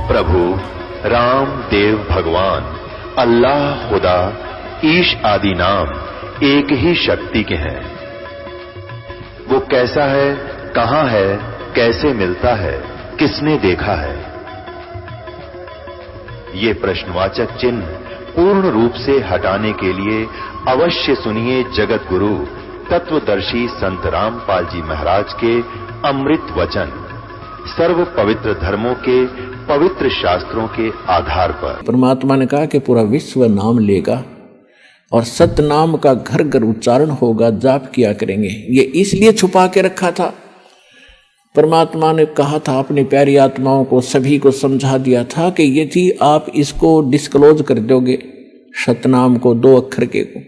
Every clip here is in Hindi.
प्रभु राम देव भगवान अल्लाह खुदा ईश आदि नाम एक ही शक्ति के हैं। वो कैसा है, कहां है, कैसे मिलता है, किसने देखा है? ये प्रश्नवाचक चिन्ह पूर्ण रूप से हटाने के लिए अवश्य सुनिए जगत गुरु तत्वदर्शी संत रामपाल जी महाराज के अमृत वचन सर्व पवित्र धर्मों के पवित्र शास्त्रों के आधार पर। परमात्मा ने कहा कि पूरा विश्व नाम लेगा और सत नाम का घर घर उच्चारण होगा, जाप किया करेंगे। ये इसलिए छुपा के रखा था। परमात्मा ने कहा था अपनी प्यारी आत्माओं को, सभी को समझा दिया था कि यदि आप इसको डिस्क्लोज कर दोगे सतनाम को, 2 अक्षर के को,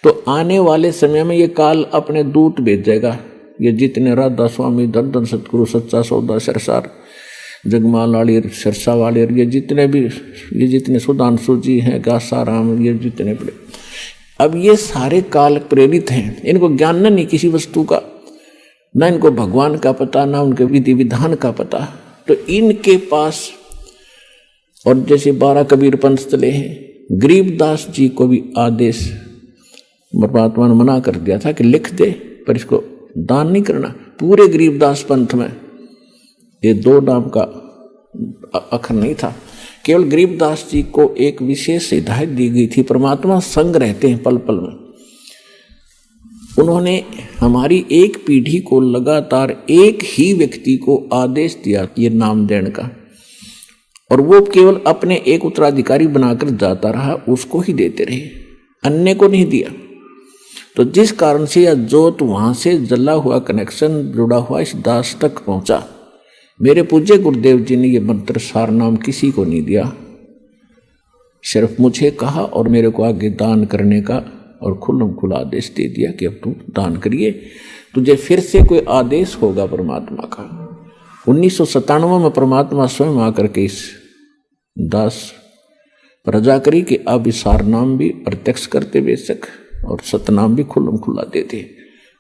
तो आने वाले समय में ये काल अपने दूत भेजेगा। ये जितने राधा स्वामी, दर्दन सतगुरु, सच्चा सौदा, सरसार, जगमाल वाली, सरसा वाले, ये जितने सुधांशु जी हैं, गासाराम, ये जितने बड़े, अब ये सारे काल प्रेरित हैं। इनको ज्ञान नहीं किसी वस्तु का, ना इनको भगवान का पता, ना उनके विधि विधान का पता। तो इनके पास, और जैसे 12 कबीर पंथ चले हैं, गरीबदास जी को भी आदेश परमात्मा ने मना कर दिया था कि लिख दे, पर इसको दान नहीं करना। पूरे गरीबदास पंथ में ये 2 नाम का अक्षर नहीं था। केवल गरीबदास जी को एक विशेष हिदायत दी गई थी। परमात्मा संग रहते हैं पल पल में। उन्होंने हमारी एक पीढ़ी को लगातार एक ही व्यक्ति को आदेश दिया ये नाम देने का, और वो केवल अपने एक उत्तराधिकारी बनाकर जाता रहा, उसको ही देते रहे, अन्य को नहीं दिया। तो जिस कारण से यह जोत वहां से जला हुआ कनेक्शन जुड़ा हुआ इस दास तक पहुंचा। मेरे पूज्य गुरुदेव जी ने यह मंत्र सार नाम किसी को नहीं दिया, सिर्फ मुझे कहा और मेरे को आगे दान करने का और खुल्लम खुला आदेश दे दिया कि अब तू दान करिए, तुझे फिर से कोई आदेश होगा परमात्मा का। 1997 में परमात्मा स्वयं आकर के इस दास प्रजा करी कि अब इस सार नाम भी प्रत्यक्ष करते बेशक और सतनाम भी खुल्लम खुला देते।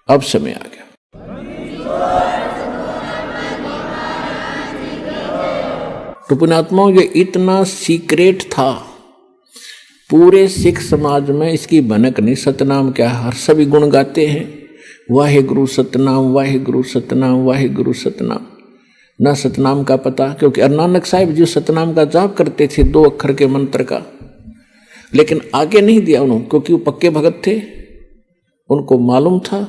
अब समय आ गया। तो पुण्यात्माओं, ये इतना सीक्रेट था, पूरे सिख समाज में इसकी भनक नहीं। सतनाम क्या है, सभी गुण गाते हैं, वाहेगुरु सतनाम, वाहेगुरु सतनाम, वाहेगुरु सतनाम। ना सतनाम का पता, क्योंकि नानक साहिब जी सतनाम का जाप करते थे 2 अक्षर के मंत्र का, लेकिन आगे नहीं दिया उन्होंने, क्योंकि वो पक्के भगत थे। उनको मालूम था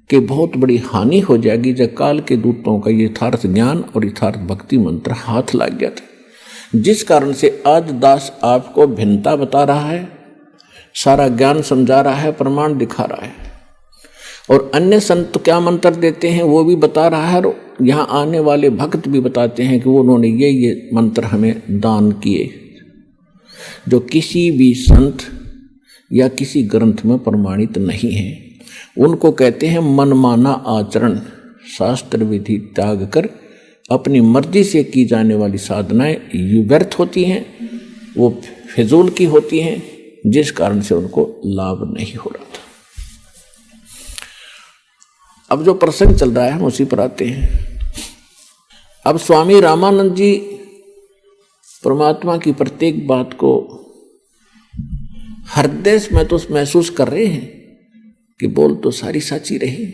कि बहुत बड़ी हानि हो जाएगी जब काल के दूतों का यथार्थ ज्ञान और यथार्थ भक्ति मंत्र हाथ लग गया था। जिस कारण से आज दास आपको भिन्नता बता रहा है, सारा ज्ञान समझा रहा है, प्रमाण दिखा रहा है, और अन्य संत क्या मंत्र देते हैं वो भी बता रहा है, और यहाँ आने वाले भक्त भी बताते हैं कि वो उन्होंने ये मंत्र हमें दान किए, जो किसी भी संत या किसी ग्रंथ में प्रमाणित नहीं है। उनको कहते हैं मनमाना आचरण। शास्त्र विधि त्याग कर अपनी मर्जी से की जाने वाली साधनाएं व्यर्थ होती हैं, वो फिजूल की होती हैं, जिस कारण से उनको लाभ नहीं हो रहा था। अब जो प्रसंग चल रहा है हम उसी पर आते हैं। अब स्वामी रामानंद जी परमात्मा की प्रत्येक बात को हृदय में तो महसूस कर रहे हैं कि बोल तो सारी सच्ची रही।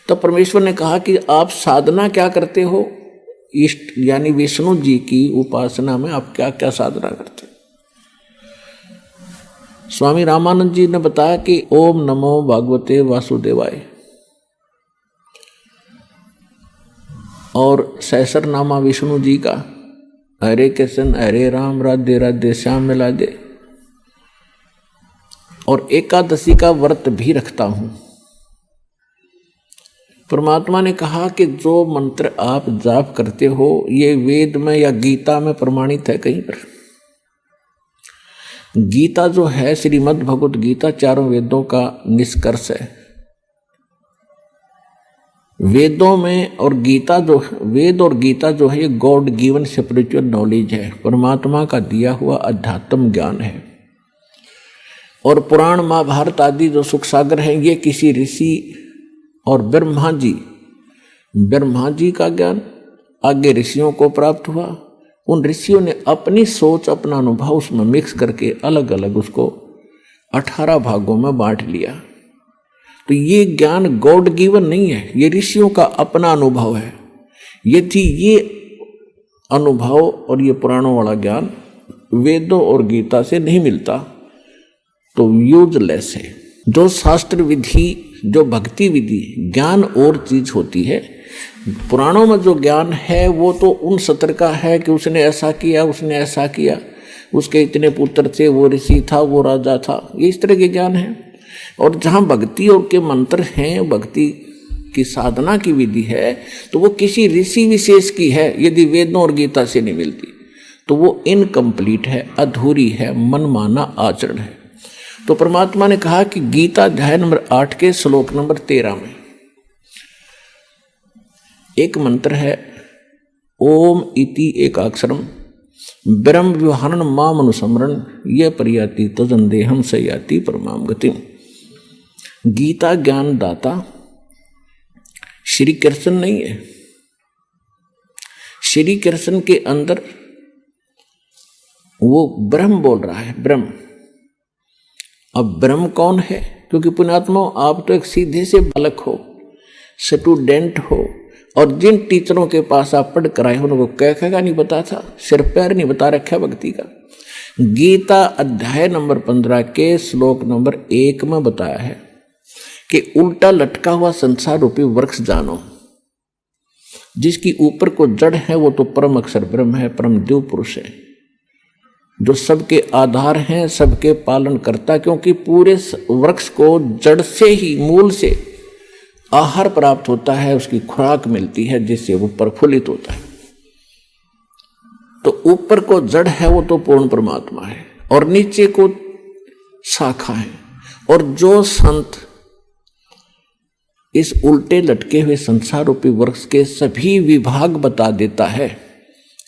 तो परमेश्वर ने कहा कि आप साधना क्या करते हो, इष्ट यानी विष्णु जी की उपासना में आप क्या क्या साधना करते हो। स्वामी रामानंद जी ने बताया कि ओम नमो भगवते वासुदेवाय और सहस्रनामा विष्णु जी का, हरे कृष्ण हरे राम राधे राधे श्याम मिला दे, और एकादशी का व्रत भी रखता हूं। परमात्मा ने कहा कि जो मंत्र आप जाप करते हो ये वेद में या गीता में प्रमाणित है कहीं पर। गीता जो है श्रीमद् भगवत गीता 4 वेदों का निष्कर्ष है। वेदों में और गीता जो वेद और गीता जो है ये गॉड गिवन स्पिरिचुअल नॉलेज है, परमात्मा का दिया हुआ अध्यात्म ज्ञान है। और पुराण महाभारत आदि जो सुख सागर हैं ये किसी ऋषि और ब्रह्मा जी का ज्ञान आगे ऋषियों को प्राप्त हुआ, उन ऋषियों ने अपनी सोच, अपना अनुभव उसमें मिक्स करके अलग अलग उसको 18 भागों में बांट लिया। तो ये ज्ञान गॉड गिवन नहीं है, ये ऋषियों का अपना अनुभव है। यदि ये अनुभव और ये पुराणों वाला ज्ञान वेदों और गीता से नहीं मिलता तो यूजलेस है। जो शास्त्र विधि, जो भक्ति विधि, ज्ञान और चीज होती है। पुराणों में जो ज्ञान है वो तो उन सत्र का है कि उसने ऐसा किया, उसने ऐसा किया, उसके इतने पुत्र थे, वो ऋषि था, वो राजा था, ये इस तरह के ज्ञान है। और जहाँ भक्ति और के मंत्र हैं, भक्ति की साधना की विधि है, तो वो किसी ऋषि विशेष की है। यदि वेदों और गीता से नहीं मिलती तो वो इनकम्प्लीट है, अधूरी है, मनमाना आचरण है। तो परमात्मा ने कहा कि गीता अध्याय नंबर 8 के श्लोक नंबर 13 में एक मंत्र है, ओम इति एकाक्षरम ब्रह्म व्यवहारण माम अनुसमरण ये परियाति तजन देहम से याति परमाम गतिम। गीता ज्ञान दाता श्री कृष्ण नहीं है। श्री कृष्ण के अंदर वो ब्रह्म बोल रहा है, ब्रह्म। अब ब्रह्म कौन है? क्योंकि पुण्यात्मा आप तो एक सीधे से बालक हो, स्टूडेंट हो, और जिन टीचरों के पास आप पढ़ कर आए हो उनको कह का नहीं पता था, सिर पैर नहीं बता रखा भक्ति का। गीता अध्याय नंबर 15 के श्लोक नंबर 1 में बताया है कि उल्टा लटका हुआ संसार रूपी वृक्ष जानो, जिसकी ऊपर को जड़ है वो तो परम अक्षर ब्रह्म है, परम देव पुरुष है, जो सबके आधार हैं, सबके पालन करता। क्योंकि पूरे वृक्ष को जड़ से ही, मूल से आहार प्राप्त होता है, उसकी खुराक मिलती है, जिससे वो प्रफुल्लित होता है। तो ऊपर को जड़ है वो तो पूर्ण परमात्मा है, और नीचे को शाखा है। और जो संत इस उल्टे लटके हुए संसार रूपी वृक्ष के सभी विभाग बता देता है,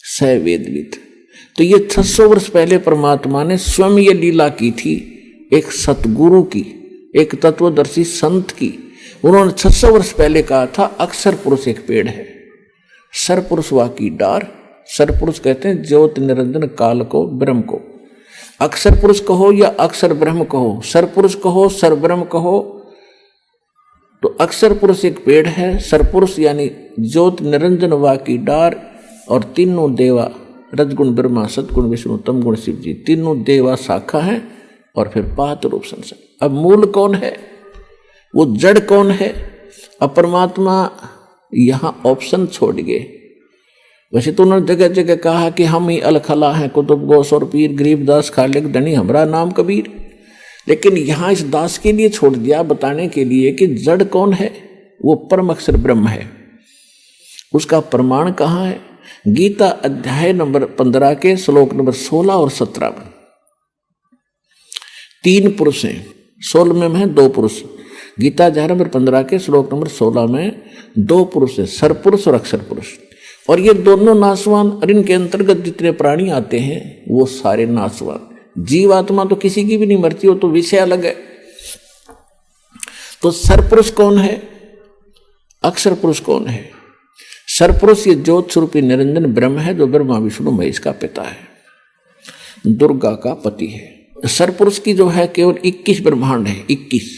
स वेदविद। तो ये 600 वर्ष पहले परमात्मा ने स्वयं ये लीला की थी, एक सतगुरु की, एक तत्वदर्शी संत की। उन्होंने 600 वर्ष पहले कहा था अक्षर पुरुष एक पेड़ है, सरपुरुष वा की डार। सरपुरुष कहते हैं ज्योत निरंजन काल को, ब्रह्म को। अक्षर पुरुष कहो या अक्षर ब्रह्म कहो, सरपुरुष कहो, सर ब्रह्म कहो, तो अक्षर पुरुष एक पेड़ है, सरपुरुष यानी ज्योत निरंजन वा की डार, और तीनों देवा, रजगुण ब्रह्मा, सतगुण विष्णु, तमगुण शिव जी, तीनों देवा शाखा है, और फिर पात रूप संसार। अब मूल कौन है? वो जड़ कौन है? अब परमात्मा यहां ऑप्शन छोड़ गए। वैसे तो उन्होंने जगह जगह कहा कि हम ही अलखला हैं, कुतुब गोस और पीर, गरीबदास खालिक धनी हमारा नाम कबीर। लेकिन यहां इस दास के लिए छोड़ दिया बताने के लिए कि जड़ कौन है? वो परम अक्षर ब्रह्म है। उसका प्रमाण कहाँ है? गीता अध्याय नंबर 15 के श्लोक नंबर 16 और 17 में 3 पुरुष हैं, 16 में है 2 पुरुष। गीता अध्याय नंबर 15 के श्लोक नंबर 16 में 2 पुरुष है, सरपुरुष और अक्षर पुरुष। और ये दोनों नासवान, और इनके अंतर्गत जितने प्राणी आते हैं वो सारे नासवान। जीवात्मा तो किसी की भी नहीं मरती, हो तो विषय अलग है। तो सरपुरुष कौन है? अक्षर पुरुष कौन है? सरपुरुष ये ज्योत स्वरूपी निरंजन ब्रह्म है, जो ब्रह्मा विष्णु महेश का पिता है, दुर्गा का पति है। सरपुरुष की जो है केवल 21 ब्रह्मांड है, 21।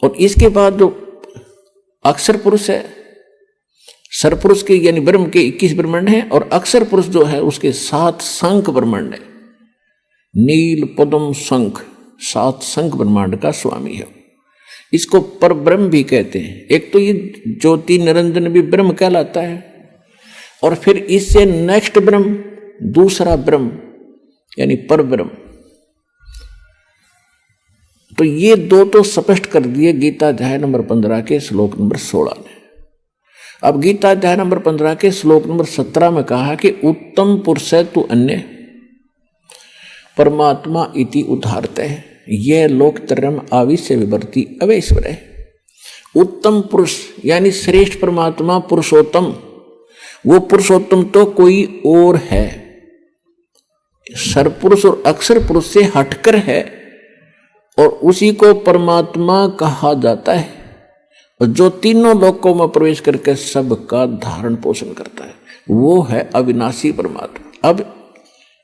और इसके बाद जो अक्षर पुरुष है, सरपुरुष के यानी ब्रह्म के 21 ब्रह्मांड है, और अक्षर पुरुष जो है उसके 7 शंख ब्रह्मांड है। नील पद्म शंख, 7 शंख ब्रह्मांड का स्वामी है। इसको पर ब्रह्म भी कहते हैं। एक तो ये ज्योति निरंजन भी ब्रह्म कहलाता है, और फिर इससे नेक्स्ट ब्रह्म, दूसरा ब्रह्म यानी पर ब्रह्म। तो ये 2 तो स्पष्ट कर दिए गीता अध्याय नंबर 15 के श्लोक नंबर 16 ने। अब गीता अध्याय नंबर 15 के श्लोक नंबर 17 में कहा कि उत्तम पुरुष तु अन्य परमात्मा इति उदाहरते है, यह लोकत्रयम् आविश्य विवर्ति अवैश्वर है। उत्तम पुरुष यानी श्रेष्ठ परमात्मा, पुरुषोत्तम, वो पुरुषोत्तम तो कोई और है, सरपुरुष और अक्षर पुरुष से हटकर है, और उसी को परमात्मा कहा जाता है। और जो तीनों लोकों में प्रवेश करके सबका धारण पोषण करता है, वो है अविनाशी परमात्मा। अब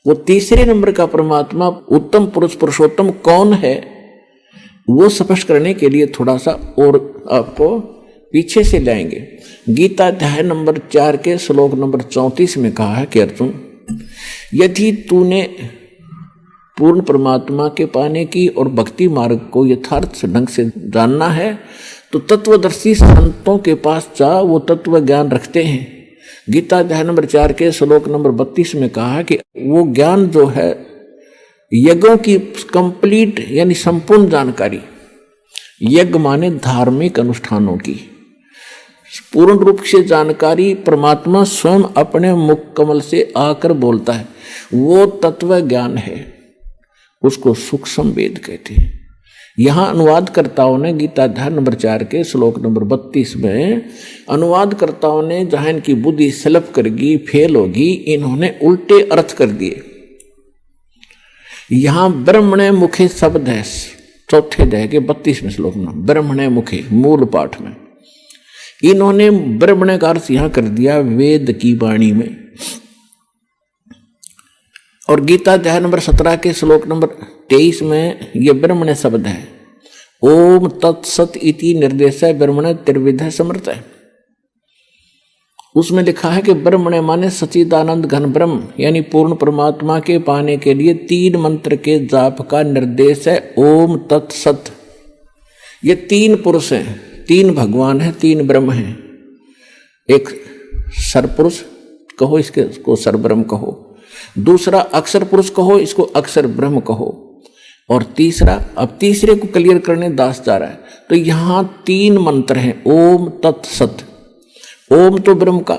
वो तीसरे नंबर का परमात्मा उत्तम पुरुष पुरुषोत्तम कौन है, वो स्पष्ट करने के लिए थोड़ा सा और आपको पीछे से लाएंगे। गीता अध्याय नंबर 4 के श्लोक नंबर 34 में कहा है कि अर्जुन, यदि तूने पूर्ण परमात्मा के पाने की और भक्ति मार्ग को यथार्थ ढंग से जानना है तो तत्वदर्शी संतों के पास जा, वो तत्व ज्ञान रखते हैं। गीता अध्याय नंबर 4 के श्लोक नंबर 32 में कहा कि वो ज्ञान जो है यज्ञों की कंप्लीट यानी संपूर्ण जानकारी, यज्ञ माने धार्मिक अनुष्ठानों की पूर्ण रूप से जानकारी परमात्मा स्वयं अपने मुख कमल से आकर बोलता है, वो तत्व ज्ञान है, उसको सूक्ष्म वेद कहते हैं। यहाँ अनुवादकर्ताओं ने गीता अध्याय नंबर 4 के श्लोक नंबर 32 में अनुवादकर्ताओं ने जहां इनकी बुद्धि स्लप करेगी, फेल होगी, इन्होंने उल्टे अर्थ कर दिए। यहां ब्रह्मणे मुखे शब्द है चौथे अध्याय के 32वें श्लोक में, ब्रह्मणे मुखे मूल पाठ में इन्होंने ब्रह्मणे का अर्थ यहां कर दिया वेद की वाणी में। और गीता अध्याय नंबर 17 के श्लोक नंबर 23 में ये ब्रह्मणे शब्द है, ओम तत्सत इति निर्देश ब्रह्मणे त्रिविध समर्थ है। उसमें लिखा है कि ब्रह्मणे माने सच्चिदानंद घन ब्रह्म यानी पूर्ण परमात्मा के पाने के लिए 3 मंत्र के जाप का निर्देश है, ओम तत्सत। ये 3 पुरुष हैं, 3 भगवान हैं, 3 ब्रह्म हैं। एक सरपुरुष कहो, इसको सरब्रह्म कहो, दूसरा अक्षर पुरुष कहो, इसको अक्षर ब्रह्म कहो, और तीसरा, अब तीसरे को क्लियर करने दास जा रहा है। तो यहां 3 मंत्र हैं, ओम तत्सत। ओम तो ब्रह्म का,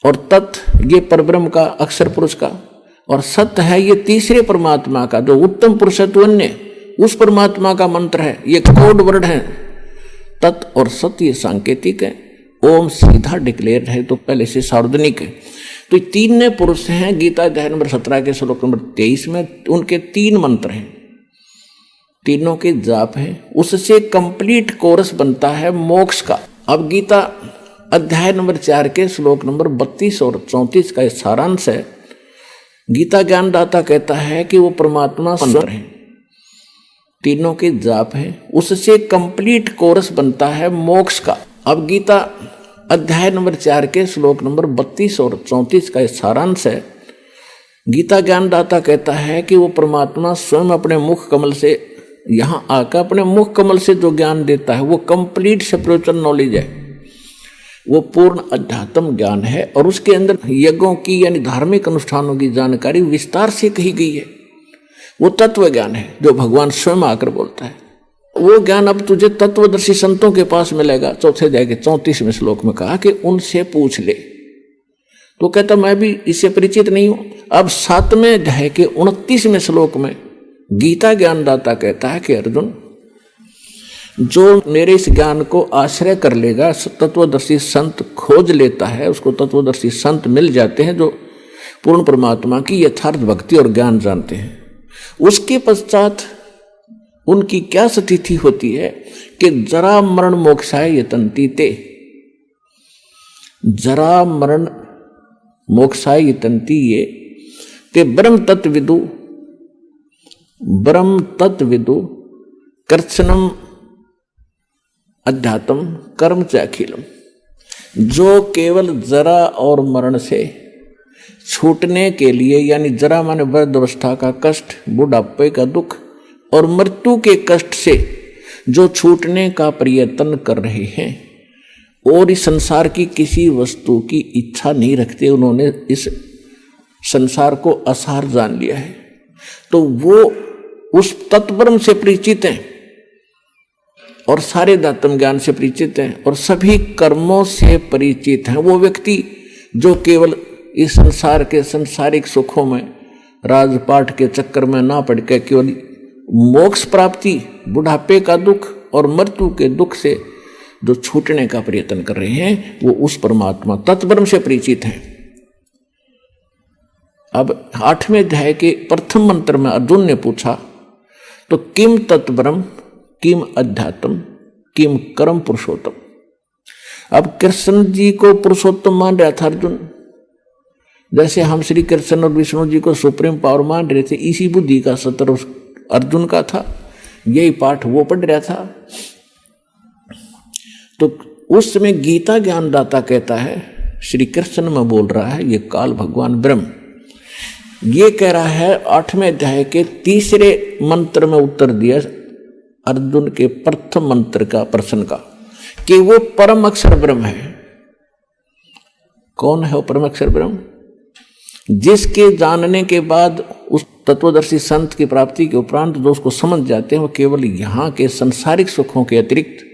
और तत् ये परब्रह्म का, अक्षर पुरुष का, और सत है ये तीसरे परमात्मा का जो उत्तम पुरुष है तो अन्य, उस परमात्मा का मंत्र है। ये कोड वर्ड है, तत् और सत ये सांकेतिक है, ओम सीधा डिक्लेयर है तो पहले से सार्वजनिक है। तो 3 पुरुष हैं। गीता अध्याय नंबर 17 के श्लोक नंबर 23 में उनके 3 मंत्र हैं, तीनों के जाप हैं, उससे कंप्लीट कोर्स बनता है मोक्ष का। अब गीता अध्याय नंबर 4 के श्लोक नंबर 32 और 34 का सारांश है। गीता ज्ञानदाता कहता है कि वो परमात्मा मंत्र है, तीनों के जाप है, उससे कंप्लीट कोर्स बनता है मोक्ष का। अब गीता अध्याय नंबर 4 के श्लोक नंबर 32 और 34 का सारांश है। गीता ज्ञानदाता कहता है कि वो परमात्मा स्वयं अपने मुख कमल से यहाँ आकर अपने मुख कमल से जो ज्ञान देता है वो कंप्लीट स्पिरिचुअल नॉलेज है, वो पूर्ण अध्यात्म ज्ञान है, और उसके अंदर यज्ञों की यानी धार्मिक अनुष्ठानों की जानकारी विस्तार से कही गई है। वो तत्व ज्ञान है जो भगवान स्वयं आकर बोलता है। वो ज्ञान अब तुझे तत्वदर्शी संतों के पास मिलेगा। चौथे अध्याय के 34वें श्लोक में कहा कि उनसे पूछ ले। तो कहता मैं भी इससे परिचित नहीं हूं। अब 7वें अध्याय के 29वें श्लोक में गीता ज्ञानदाता कहता है कि अर्जुन, जो मेरे इस ज्ञान को आश्रय कर लेगा, तत्वदर्शी संत खोज लेता है, उसको तत्वदर्शी संत मिल जाते हैं जो पूर्ण परमात्मा की यथार्थ भक्ति और ज्ञान जानते हैं। उसके पश्चात उनकी क्या स्थिति होती है कि जरा मरण मोक्षाय यतन्ति ते, जरा मरण मोक्षाय यतन्ति ये ते ब्रह्म तत्विदु कर्षणम अध्यात्म कर्म च अखिलम। जो केवल जरा और मरण से छूटने के लिए, यानी जरा माने वृद्धावस्था का कष्ट, बुढ़ापे का दुख और मृत्यु के कष्ट से जो छूटने का प्रयत्न कर रहे हैं और इस संसार की किसी वस्तु की इच्छा नहीं रखते, उन्होंने इस संसार को असार जान लिया है, तो वो उस तत्ब्रह्म से परिचित हैं और सारे दातम ज्ञान से परिचित हैं और सभी कर्मों से परिचित हैं। वो व्यक्ति जो केवल इस संसार के संसारिक सुखों में, राजपाट के चक्कर में ना पड़ के केवल मोक्ष प्राप्ति, बुढ़ापे का दुख और मृत्यु के दुख से जो छूटने का प्रयत्न कर रहे हैं, वो उस परमात्मा तत्ब्रह्म से परिचित हैं। अब 8वें अध्याय के प्रथम मंत्र में अर्जुन ने पूछा, तो किम तत्ब्रह्म किम अध्यात्म किम कर्म पुरुषोत्तम। अब कृष्ण जी को पुरुषोत्तम मान रहा था अर्जुन, जैसे हम श्री कृष्ण और विष्णु जी को सुप्रीम पावर मान रहे थे, इसी बुद्धि का सत्र अर्जुन का था, यही पाठ वो पढ़ रहा था। तो उस समय गीता ज्ञानदाता कहता है, श्री कृष्ण में बोल रहा है, ये काल भगवान ब्रह्म ये कह रहा है 8वें अध्याय के 3 मंत्र में उत्तर दिया अर्जुन के प्रथम मंत्र का प्रश्न का, कि वो परम अक्षर ब्रह्म है। कौन है वो परम अक्षर ब्रह्म? जिसके जानने के बाद उस तत्वदर्शी संत की प्राप्ति के उपरांत जो उसको समझ जाते हैं, वो केवल यहाँ के संसारिक सुखों के अतिरिक्त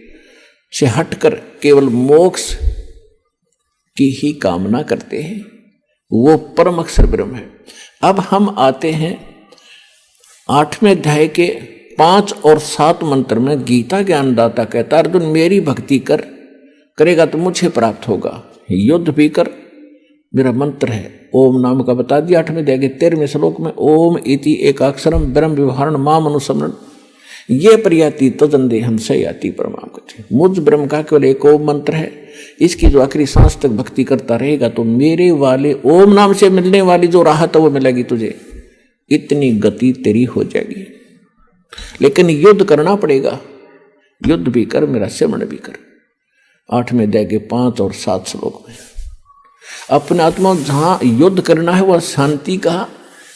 से हटकर केवल मोक्ष की ही कामना करते हैं, वो परम अक्षर ब्रह्म है। अब हम आते हैं 8वें अध्याय के 5 और 7 मंत्र में। गीता ज्ञानदाता कहता, अर्जुन मेरी भक्ति करेगा तो मुझे प्राप्त होगा, युद्ध भी कर, मेरा मंत्र है ओम नाम का बता दिया 8वें अध्याय के 13वें श्लोक में। ओम इति एकाक्षरम ब्रह्म व्यवहारण माम अनुसमरण ये प्रयाति तजंदे हम से याति परमाम गति। मुझ ब्रह्म का केवल एक ओम मंत्र है, इसकी जो आखिरी सांस तक भक्ति करता रहेगा तो मेरे वाले ओम नाम से मिलने वाली जो राहत है वो मिलेगी तुझे, इतनी गति तेरी हो जाएगी। लेकिन युद्ध करना पड़ेगा, युद्ध भी कर, मेरा सेवन भी कर। 8वें अध्याय के 5 और 7 श्लोक में अपने आत्मा जहां युद्ध करना है वह शांति कहा।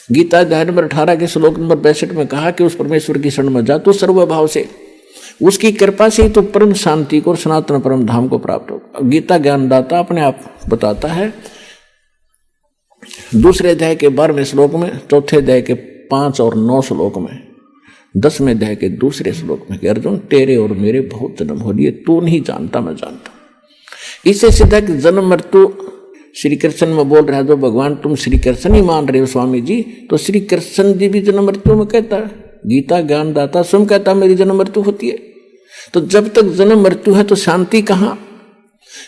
गीता अध्याय नंबर 18 के श्लोक नंबर 62 में कहा कि उस परमेश्वर की शरण में जा तो सर्वभाव से, उसकी कृपा से ही तो परम शांति को और सनातन परम धाम को प्राप्त होगा। गीता ज्ञानदाता अपने आप बताता है 2 अध्याय के 12वें श्लोक में, 4 अध्याय के 5 और 9 श्लोक में, 10वें अध्याय के 2 श्लोक में कि अर्जुन तेरे और मेरे बहुत जन्म हो लिए, तू नहीं जानता मैं जानता। इससे सीधा कि जन्म मृत्यु श्री कृष्ण में बोल रहा है, जो भगवान तुम श्री कृष्ण ही मान रहे हो स्वामी जी, तो श्री कृष्ण जी भी जन्म मृत्यु में कहता है। गीता ज्ञानदाता स्वयं कहता मेरी जन्म मृत्यु होती है। तो जब तक जन्म मृत्यु है तो शांति कहाँ?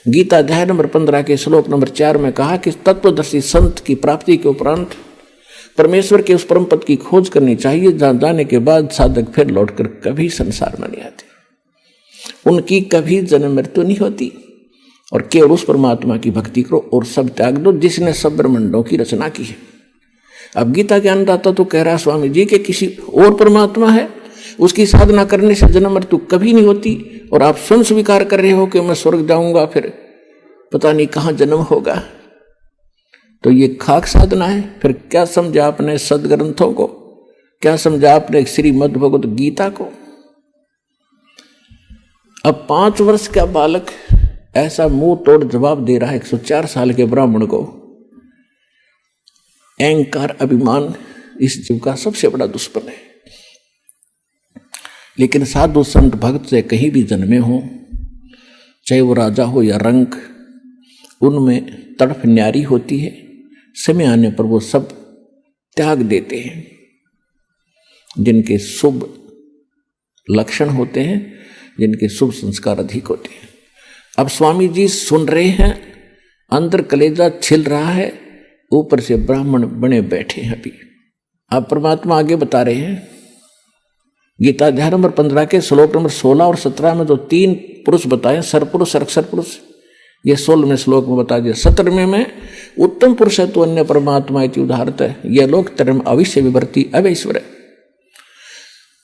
गीता अध्याय नंबर 15 के श्लोक नंबर 4 में कहा कि तत्वदर्शी संत की प्राप्ति के उपरांत परमेश्वर के उस परम पद की खोज करनी चाहिए, जहां जाने के बाद साधक फिर लौटकर कभी संसार में नहीं आते, उनकी कभी जन्म मृत्यु नहीं होती। और केवल उस परमात्मा की भक्ति करो और सब त्याग दो जिसने सब ब्रह्मांडों की रचना की है। अब गीता ज्ञानदाता तो कह रहा स्वामी जी कि किसी और परमात्मा है, उसकी साधना करने से जन्म मृत्यु कभी नहीं होती, और आप स्वयं स्वीकार कर रहे हो कि मैं स्वर्ग जाऊंगा फिर पता नहीं कहाँ जन्म होगा। तो ये खाक साधना है। फिर क्या समझा आपने सदग्रंथों को, क्या समझा आपने श्रीमद् भगवत गीता को? अब 5 वर्ष का बालक ऐसा मुंह तोड़ जवाब दे रहा है 104 साल के ब्राह्मण को। अहंकार अभिमान इस जीव का सबसे बड़ा दुश्मन है। लेकिन साधु संत भक्त से कहीं भी जन्मे हो, चाहे वो राजा हो या रंक, उनमें तड़फ न्यारी होती है। समय आने पर वो सब त्याग देते हैं जिनके शुभ लक्षण होते हैं, जिनके शुभ संस्कार अधिक होते हैं। अब स्वामी जी सुन रहे हैं, अंदर कलेजा छिल रहा है, ऊपर से ब्राह्मण बने बैठे हैं। अभी अब परमात्मा आगे बता रहे हैं। गीता अध्याय नंबर 15 के श्लोक नंबर 16 और 17 में जो 3 पुरुष बताए, सरपुरुष अक्षर पुरुष, ये 16वें श्लोक में बता दिया। 17वें में उत्तम पुरुष है तो अन्य परमात्मा इति उदाहरत है, यह लोक धर्म अविश्य विवर्ती अवैश्वर है।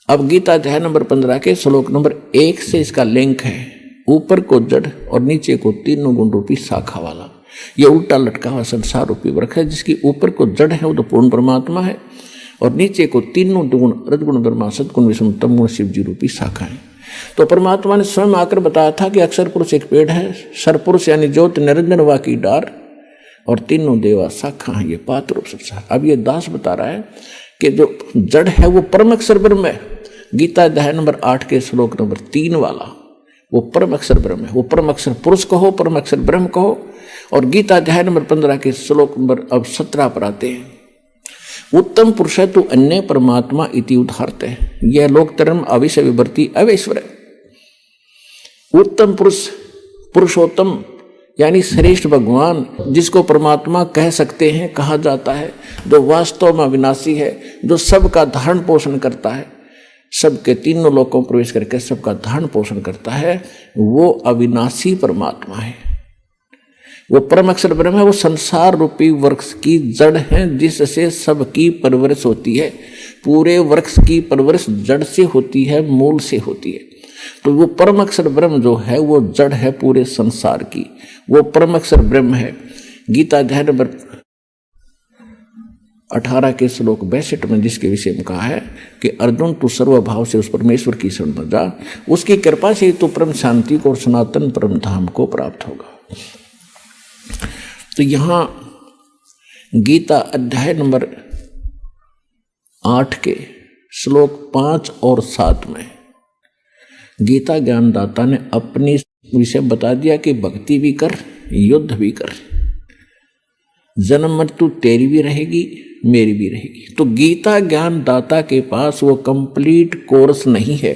अब गीता अध्याय नंबर 15 के श्लोक नंबर 1 से इसका लिंक है। ऊपर को जड़ और नीचे को 3 गुण रूपी शाखा वाला, यह उल्टा लटका हुआ संसार रूपी वृक्ष है, जिसकी ऊपर को जड़ है वो तो पूर्ण परमात्मा है, और नीचे को 3 गुण रजगुण ब्रह्मा सदगुण विष्णु तम गुण शिव जी रूपी शाखा है। तो परमात्मा ने स्वयं आकर बताया था कि अक्षर पुरुष एक पेड़ है, सरपुरुष यानी ज्योत निरंजन वा की डार, और 3 देवा शाखा है, ये पात्र रूप संसार। अब ये दास बता रहा है कि जो जड़ है वो परम अक्षर ब्रह्म है। गीता अध्याय नंबर 8 के श्लोक नंबर 3 वाला वो परम अक्षर ब्रह्म है। वो परम अक्षर पुरुष कहो, परम अक्षर ब्रह्म कहो। और गीता अध्याय नंबर 15 के श्लोक नंबर अब 17 पर आते हैं। उत्तम पुरुष है तो अन्य परमात्मा इति उदाहरत है, यह लोक धर्म अविश्य विवर्ती अवैश्वर है। उत्तम पुरुष, पुरुषोत्तम यानी श्रेष्ठ भगवान, जिसको परमात्मा कह सकते हैं, कहा जाता है, जो वास्तव में अविनाशी है, जो सबका धारण पोषण करता है, सबके तीनों लोकों में प्रवेश करके सबका धारण पोषण करता है, वो अविनाशी परमात्मा है। वो परम अक्षर ब्रह्म है। वो संसार रूपी वृक्ष की जड़ है जिससे सबकी परवरिश होती है। पूरे वृक्ष की परवरिश जड़ से होती है, मूल से होती है। तो वो परम अक्षर ब्रह्म जो है वो जड़ है पूरे संसार की, वो परम अक्षर ब्रह्म है। गीता अध्याय नंबर 18 के श्लोक 62 में जिसके विषय में कहा है कि अर्जुन तू सर्वभाव से उस परमेश्वर की शरण में जा, उसकी कृपा से तू परम शांति को और सनातन परम धाम को प्राप्त होगा। तो यहां गीता अध्याय नंबर 8 के श्लोक 5 और 7 में गीता ज्ञानदाता ने अपनी विषय बता दिया कि भक्ति भी कर, युद्ध भी कर, जन्म मृत्यु तेरी भी रहेगी, मेरी भी रहेगी। तो गीता ज्ञानदाता के पास वो कंप्लीट कोर्स नहीं है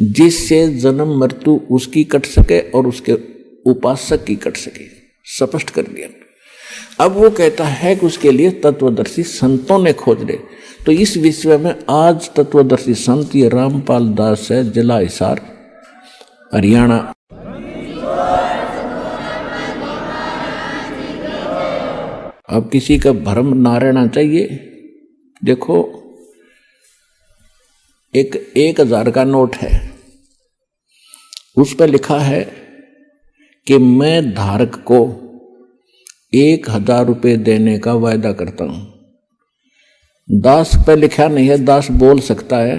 जिससे जन्म मृत्यु उसकी कट सके और उसके उपासक की कट सके। स्पष्ट कर दिया। अब वो कहता है कि उसके लिए तत्वदर्शी संतों ने खोज ले। तो इस विषय में आज तत्वदर्शी संत ये रामपाल दास है, जिला हिसार, हरियाणा। अब किसी का भ्रम ना रहना चाहिए। देखो, एक 1000 का नोट है, उस पर लिखा है कि मैं धारक को 1000 रुपये देने का वायदा करता हूं। दास पे लिखा नहीं है, दास बोल सकता है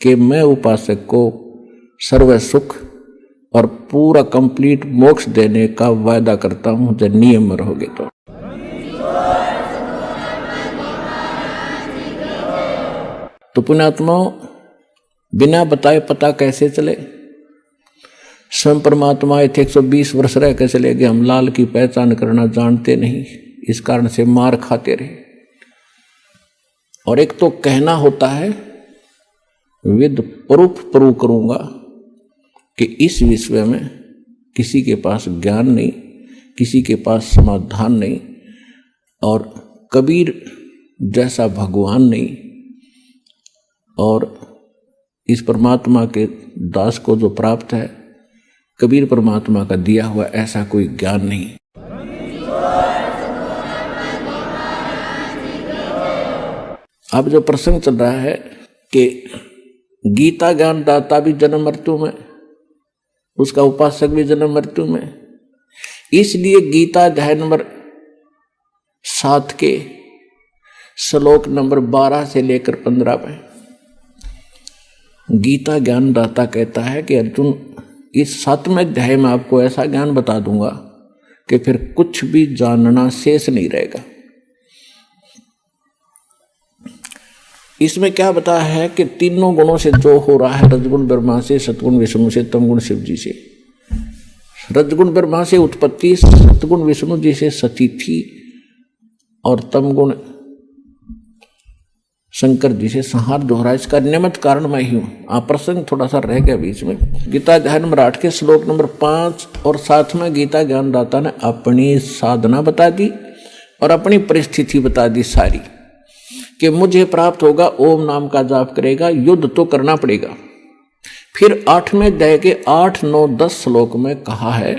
कि मैं उपासक को सर्व सुख और पूरा कंप्लीट मोक्ष देने का वायदा करता हूं जब नियम में रहोगे तो पुण्यात्माओं, बिना बताए पता कैसे चले? स्वयं परमात्मा आए थे, 120 वर्ष रह के चले गए। हम लाल की पहचान करना जानते नहीं, इस कारण से मार खाते रहे। और एक तो कहना होता है, विद प्रूफ प्रूव करूंगा कि इस विषय में किसी के पास ज्ञान नहीं, किसी के पास समाधान नहीं, और कबीर जैसा भगवान नहीं, और इस परमात्मा के दास को जो प्राप्त है कबीर परमात्मा का दिया हुआ ऐसा कोई ज्ञान नहीं। अब जो प्रसंग चल रहा है कि गीता ज्ञान दाता भी जन्म मृत्यु में, उसका उपासक भी जन्म मृत्यु में, इसलिए गीता अध्याय नंबर 7 के श्लोक नंबर 12 से लेकर 15 में गीता ज्ञानदाता कहता है कि अर्जुन, इस 7वें अध्याय में आपको ऐसा ज्ञान बता दूंगा कि फिर कुछ भी जानना शेष नहीं रहेगा। इसमें क्या बताया है कि तीनों गुणों से जो हो रहा है, रजगुण ब्रह्मा से, सतगुण विष्णु से, तमगुण शिव जी से। रजगुण ब्रह्मा से उत्पत्ति, सतगुण विष्णु जी से सतीथि, और तमगुण शंकर जी से संहार दोहरा। इसका निमित्त कारण मैं ही हूं। आप प्रसंग थोड़ा सा रह गया बीच में। गीता अध्याय नंबर 8 के श्लोक नंबर 5 और 7 में गीता ज्ञानदाता ने अपनी साधना बता दी और अपनी परिस्थिति बता दी सारी, कि मुझे प्राप्त होगा, ओम नाम का जाप करेगा, युद्ध तो करना पड़ेगा। फिर 8वें अध्याय के 8, 9, 10 श्लोक में कहा है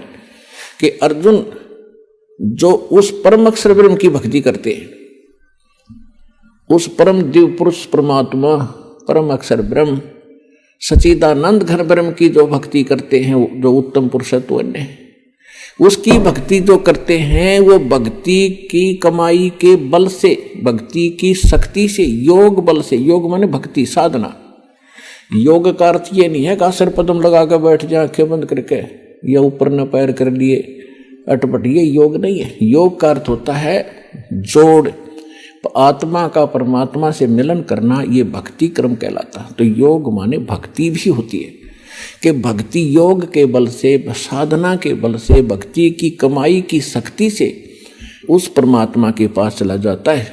कि अर्जुन जो उस परम अक्षर ब्रह्म की भक्ति करते हैं, उस परम दिव्य पुरुष परमात्मा परम अक्षर ब्रह्म सच्चिदानंद घन ब्रह्म की जो भक्ति करते हैं, जो उत्तम पुरुषत्व है, उसकी भक्ति जो करते हैं, वो भक्ति की कमाई के बल से, भक्ति की शक्ति से, योग बल से, योग माने भक्ति साधना। योग का अर्थ ये नहीं है कि आसन पद्म लगा कर बैठ जाए आंखें बंद करके, या ऊपर न पैर कर लिए अटपट, ये योग नहीं है। योग का अर्थ होता है जोड़, आत्मा का परमात्मा से मिलन करना, ये भक्ति क्रम कहलाता। तो योग माने भक्ति भी होती है कि भक्ति योग के बल से, साधना के बल से, भक्ति की कमाई की शक्ति से उस परमात्मा के पास चला जाता है,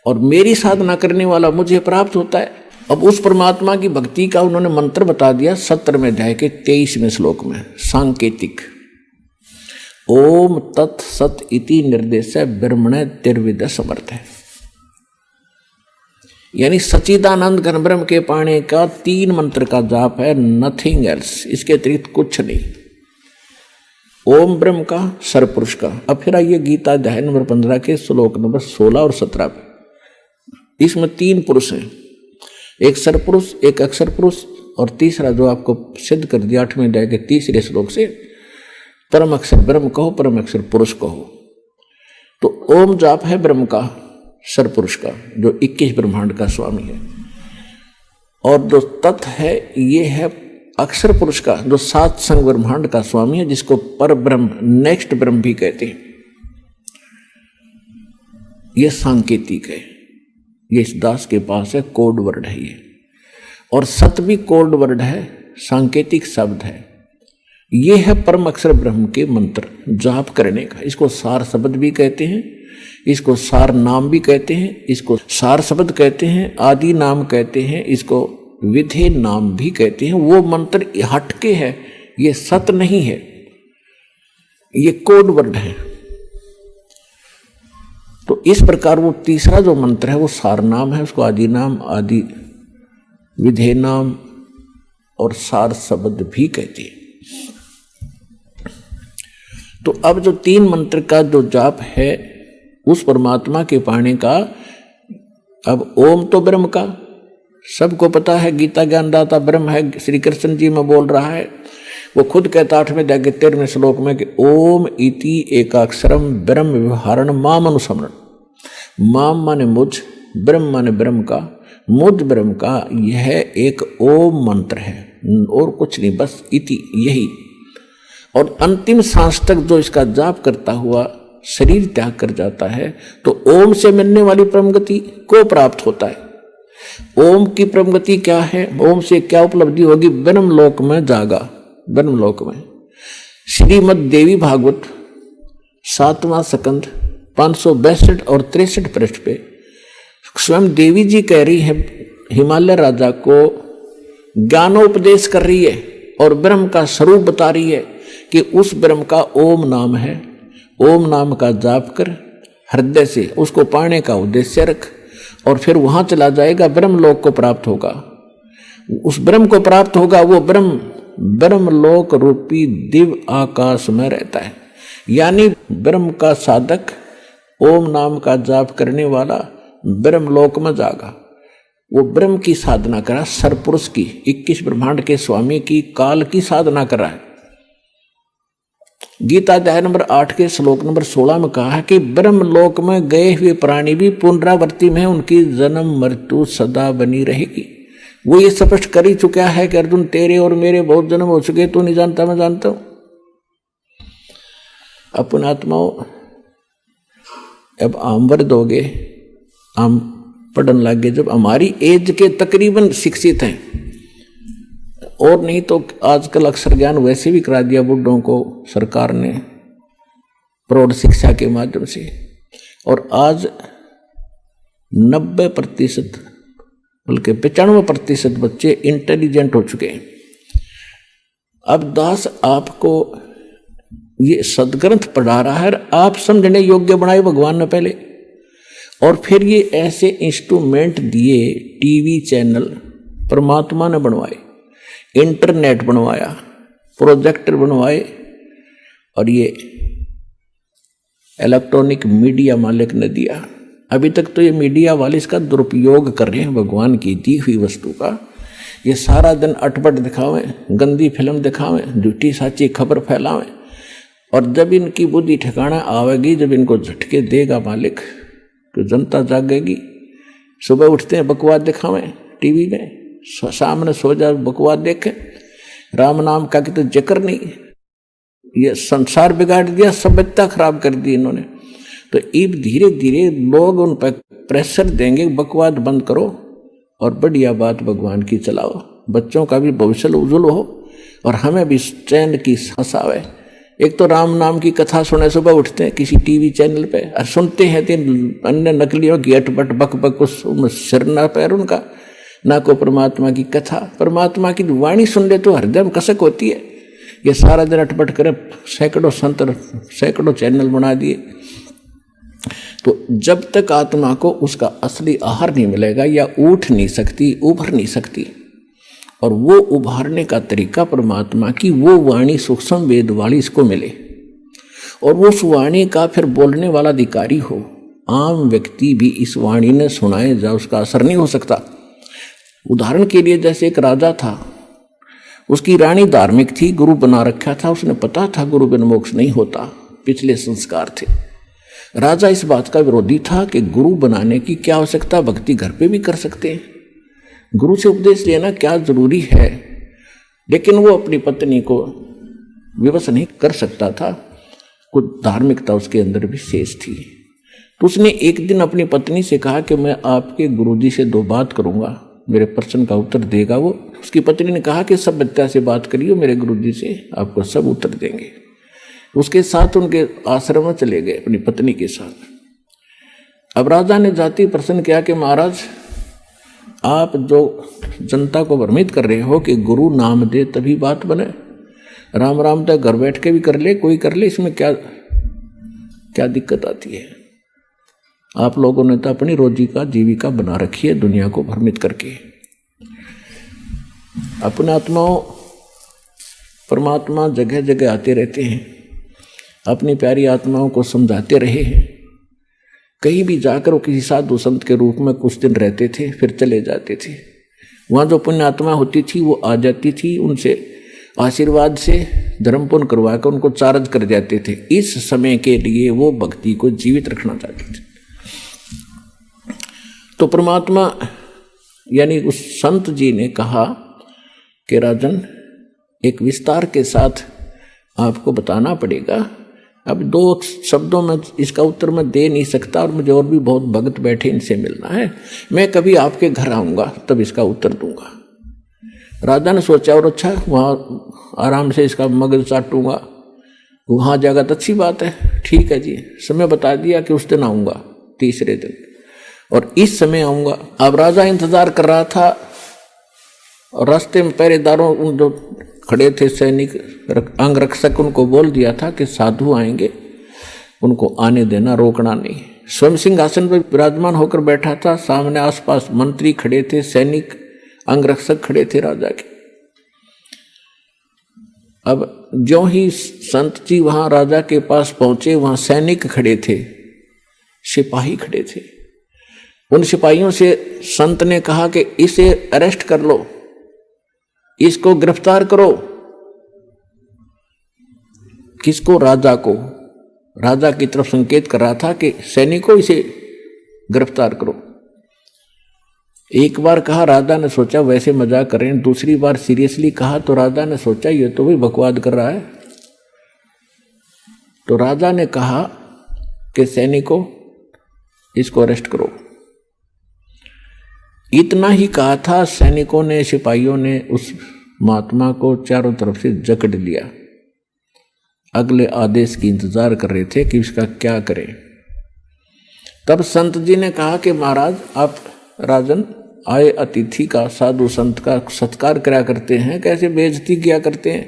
और मेरी साधना करने वाला मुझे प्राप्त होता है। अब उस परमात्मा की भक्ति का उन्होंने मंत्र बता दिया 17वें अध्याय के 23वें श्लोक में, सांकेतिक। ओम तत् सत इति निर्देश ब्रह्मण तिर्विद समर्थ है। यानी सच्चिदानंद घन ब्रह्म के पाने का 3 मंत्र का जाप है, नथिंग एल्स, इसके अतिरिक्त कुछ नहीं। ओम ब्रह्म का, सरपुरुष का। अब फिर आइए गीता अध्याय नंबर 15 के श्लोक नंबर 16 और 17 पे। इसमें 3 पुरुष हैं, एक सरपुरुष, एक अक्षर पुरुष और तीसरा जो आपको सिद्ध कर दिया 8वें अध्याय के तीसरे श्लोक से, परम अक्षर ब्रह्म कहो, परम अक्षर पुरुष कहो। तो ओम जाप है ब्रह्म का, सरपुरुष का, जो 21 ब्रह्मांड का स्वामी है। और जो तत् है ये है अक्षर पुरुष का, जो 7 संग ब्रह्मांड का स्वामी है, जिसको पर ब्रह्म, नेक्स्ट ब्रह्म भी कहते हैं। ये सांकेतिक है, ये इस दास के पास है, कोड वर्ड है ये। और सत भी कोड वर्ड है, सांकेतिक शब्द है। ये है परम अक्षर ब्रह्म के मंत्र जाप करने का। इसको सार शब्द भी कहते हैं, इसको सार नाम भी कहते हैं, इसको सार शब्द कहते हैं, आदि नाम कहते हैं, इसको विधेय नाम भी कहते हैं। वो मंत्र हटके है, ये सत नहीं है, ये कोड वर्ड है। तो इस प्रकार वो तीसरा जो मंत्र है वो सार नाम है, उसको आदि नाम, आदि विधेय नाम और सार शब्द भी कहते हैं। तो अब जो 3 मंत्र का जो जाप है उस परमात्मा के पाने का, अब ओम तो ब्रह्म का सबको पता है, गीता ज्ञानदाता ब्रह्म है, श्री कृष्ण जी में बोल रहा है। वो खुद कहता 8वें अध्याय के 13वें श्लोक में कि ओम इति एकाक्षरम ब्रह्म व्यवहारण माम अनुसमरण। माम माने मुझ, ब्रह्म माने ब्रह्म का, मुझ ब्रह्म का, यह एक ओम मंत्र है और कुछ नहीं, बस इति, यही। और अंतिम सांस तक जो इसका जाप करता हुआ शरीर त्याग कर जाता है तो ओम से मिलने वाली परम गति को प्राप्त होता है। ओम की परम गति क्या है, ओम से क्या उपलब्धि होगी? ब्रह्मलोक में जागा, ब्रह्मलोक में। श्रीमद् देवी भागवत 7वां स्कंध 562 और 63 पृष्ठ पे स्वयं देवी जी कह रही है, हिमालय राजा को ज्ञानोपदेश कर रही है और ब्रह्म का स्वरूप बता रही है कि उस ब्रह्म का ओम नाम है। ओम नाम का जाप कर हृदय से उसको पाने का उद्देश्य रख और फिर वहां चला जाएगा, ब्रह्मलोक को प्राप्त होगा। उस ब्रह्म को प्राप्त होगा, वो ब्रह्म ब्रह्मलोक रूपी दिव्य आकाश में रहता है। यानी ब्रह्म का साधक, ओम नाम का जाप करने वाला ब्रह्मलोक में जागा। वो ब्रह्म की साधना करा, सरपुरुष की, 21 ब्रह्मांड के स्वामी की, काल की साधना करा है। गीता अध्याय नंबर 8 के श्लोक नंबर 16 में कहा है कि ब्रह्मलोक में गए हुए प्राणी भी पुनरावृत्ति में उनकी जन्म मृत्यु सदा बनी रहेगी। वो ये स्पष्ट कर ही चुका है कि अर्जुन तेरे और मेरे बहुत जन्म हो चुके, तू नहीं जानता, मैं जानता हूं। अपन आत्माओं, अब आम वर्द हो गए, आम पढ़न लग गए, जब हमारी एज के तकरीबन शिक्षित हैं, और नहीं तो आजकल अक्षर ज्ञान वैसे भी करा दिया बुड्ढों को सरकार ने प्रौढ़ शिक्षा के माध्यम से। और आज 90% बल्कि 95% बच्चे इंटेलिजेंट हो चुके हैं। अब दास आपको ये सदग्रंथ पढ़ा रहा है, आप समझने योग्य बनाए भगवान ने पहले, और फिर ये ऐसे इंस्ट्रूमेंट दिए, टीवी चैनल परमात्मा ने बनवाए, इंटरनेट बनवाया, प्रोजेक्टर बनवाए, और ये इलेक्ट्रॉनिक मीडिया मालिक ने दिया। अभी तक तो ये मीडिया वाले इसका दुरुपयोग कर रहे हैं भगवान की दी हुई वस्तु का। ये सारा दिन अटपट दिखावें, गंदी फिल्म दिखावें, झूठी साची खबर फैलावें, और जब इनकी बुद्धि ठिकाना आवेगी, जब इनको झटके देगा मालिक, तो जनता जागेगी। सुबह उठते हैं बकवास दिखावें टीवी में, सामने सो जा बकवास देखें, राम नाम का कि तो जिक्र नहीं। ये संसार बिगाड़ दिया, सभ्यता खराब कर दी इन्होंने। तो अब धीरे धीरे लोग उन पर प्रेशर देंगे, बकवास बंद करो और बढ़िया बात भगवान की चलाओ, बच्चों का भी भविष्य उज्जवल हो और हमें भी चैन की सांस आवे। एक तो राम नाम की कथा सुने, सुबह उठते हैं किसी टीवी चैनल पे और सुनते हैं तीन अन्य नकलियों की अटपट बक बक, उस सिर ना पैर उनका, ना को परमात्मा की कथा, परमात्मा की वाणी सुन ले तो हृदय में कसक होती है। ये सारा दिन अटपट करे, सैकड़ों संत, सैकड़ों चैनल बना दिए। तो जब तक आत्मा को उसका असली आहार नहीं मिलेगा या उठ नहीं सकती, उभर नहीं सकती, और वो उभारने का तरीका परमात्मा की वो वाणी सूक्ष्म वेद वाली इसको मिले और वो उस वाणी का फिर बोलने वाला अधिकारी हो। आम व्यक्ति भी इस वाणी ने सुनाए जा उसका असर नहीं हो सकता। उदाहरण के लिए जैसे एक राजा था, उसकी रानी धार्मिक थी, गुरु बना रखा था, उसने पता था गुरु बिन मोक्ष नहीं होता, पिछले संस्कार थे। राजा इस बात का विरोधी था कि गुरु बनाने की क्या आवश्यकता, भक्ति घर पे भी कर सकते हैं, गुरु से उपदेश लेना क्या जरूरी है। लेकिन वो अपनी पत्नी को विवश नहीं कर सकता था, कुछ धार्मिकता उसके अंदर भी शेष थी। तो उसने एक दिन अपनी पत्नी से कहा कि मैं आपके गुरुजी से 2 बात करूंगा, मेरे प्रश्न का उत्तर देगा वो। उसकी पत्नी ने कहा कि सभ्यता से बात करिए, मेरे गुरुजी से आपको सब उत्तर देंगे। उसके साथ उनके आश्रम में चले गए अपनी पत्नी के साथ। अब राजा ने जाति प्रश्न किया कि महाराज, आप जो जनता को भ्रमित कर रहे हो कि गुरु नाम दे तभी बात बने, राम राम तक घर बैठ के भी कर ले, कोई कर ले, इसमें क्या दिक्कत आती है। आप लोगों ने तो अपनी रोजी का जीविका बना रखी है दुनिया को भ्रमित करके। अपने आत्माओं, परमात्मा जगह जगह आते रहते हैं, अपनी प्यारी आत्माओं को समझाते रहे हैं। कहीं भी जाकर वो किसी साधु संत के रूप में कुछ दिन रहते थे, फिर चले जाते थे। वहाँ जो पुण्य आत्मा होती थी वो आ जाती थी, उनसे आशीर्वाद से धर्म पुण्य करवा कर उनको चार्ज कर जाते थे। इस समय के लिए वो भक्ति को जीवित रखना चाहते थे। तो परमात्मा यानी उस संत जी ने कहा कि राजन, एक विस्तार के साथ आपको बताना पड़ेगा। अब 2 शब्दों में इसका उत्तर मैं दे नहीं सकता, और मुझे और भी बहुत भगत बैठे, इनसे मिलना है। मैं कभी आपके घर आऊँगा तब इसका उत्तर दूंगा। राजा ने सोचा, और अच्छा वहाँ आराम से इसका मगज चाटूंगा, वहाँ जाएगा तो अच्छी बात है, ठीक है जी। समय बता दिया कि उस दिन आऊँगा, तीसरे दिन, और इस समय आऊँगा। अब राजा इंतजार कर रहा था, और रास्ते में पहरेदारों उन जो खड़े थे सैनिक अंगरक्षक, उनको बोल दिया था कि साधु आएंगे, उनको आने देना, रोकना नहीं। स्वयं सिंहासन पर विराजमान होकर बैठा था, सामने आसपास मंत्री खड़े थे, सैनिक अंगरक्षक खड़े थे राजा के। अब ज्यों ही संत जी वहां राजा के पास पहुंचे, वहां सैनिक खड़े थे, सिपाही खड़े थे। उन सिपाहियों से संत ने कहा कि इसे अरेस्ट कर लो, इसको गिरफ्तार करो। किसको? राजा को। राजा की तरफ संकेत कर रहा था कि सैनिकों, इसे गिरफ्तार करो। एक बार कहा, राजा ने सोचा वैसे मजाक कर रहे हैं। दूसरी बार सीरियसली कहा तो राजा ने सोचा ये तो भी बकवाद कर रहा है। तो राजा ने कहा कि सैनिकों, इसको अरेस्ट करो। इतना ही कहा था, सैनिकों ने, सिपाहियों ने उस महात्मा को चारों तरफ से जकड़ लिया। अगले आदेश की इंतजार कर रहे थे कि इसका क्या करें। तब संत जी ने कहा कि महाराज, आप राजन आए अतिथि का, साधु संत का सत्कार किया करते हैं, कैसे बेइज्जती किया करते हैं।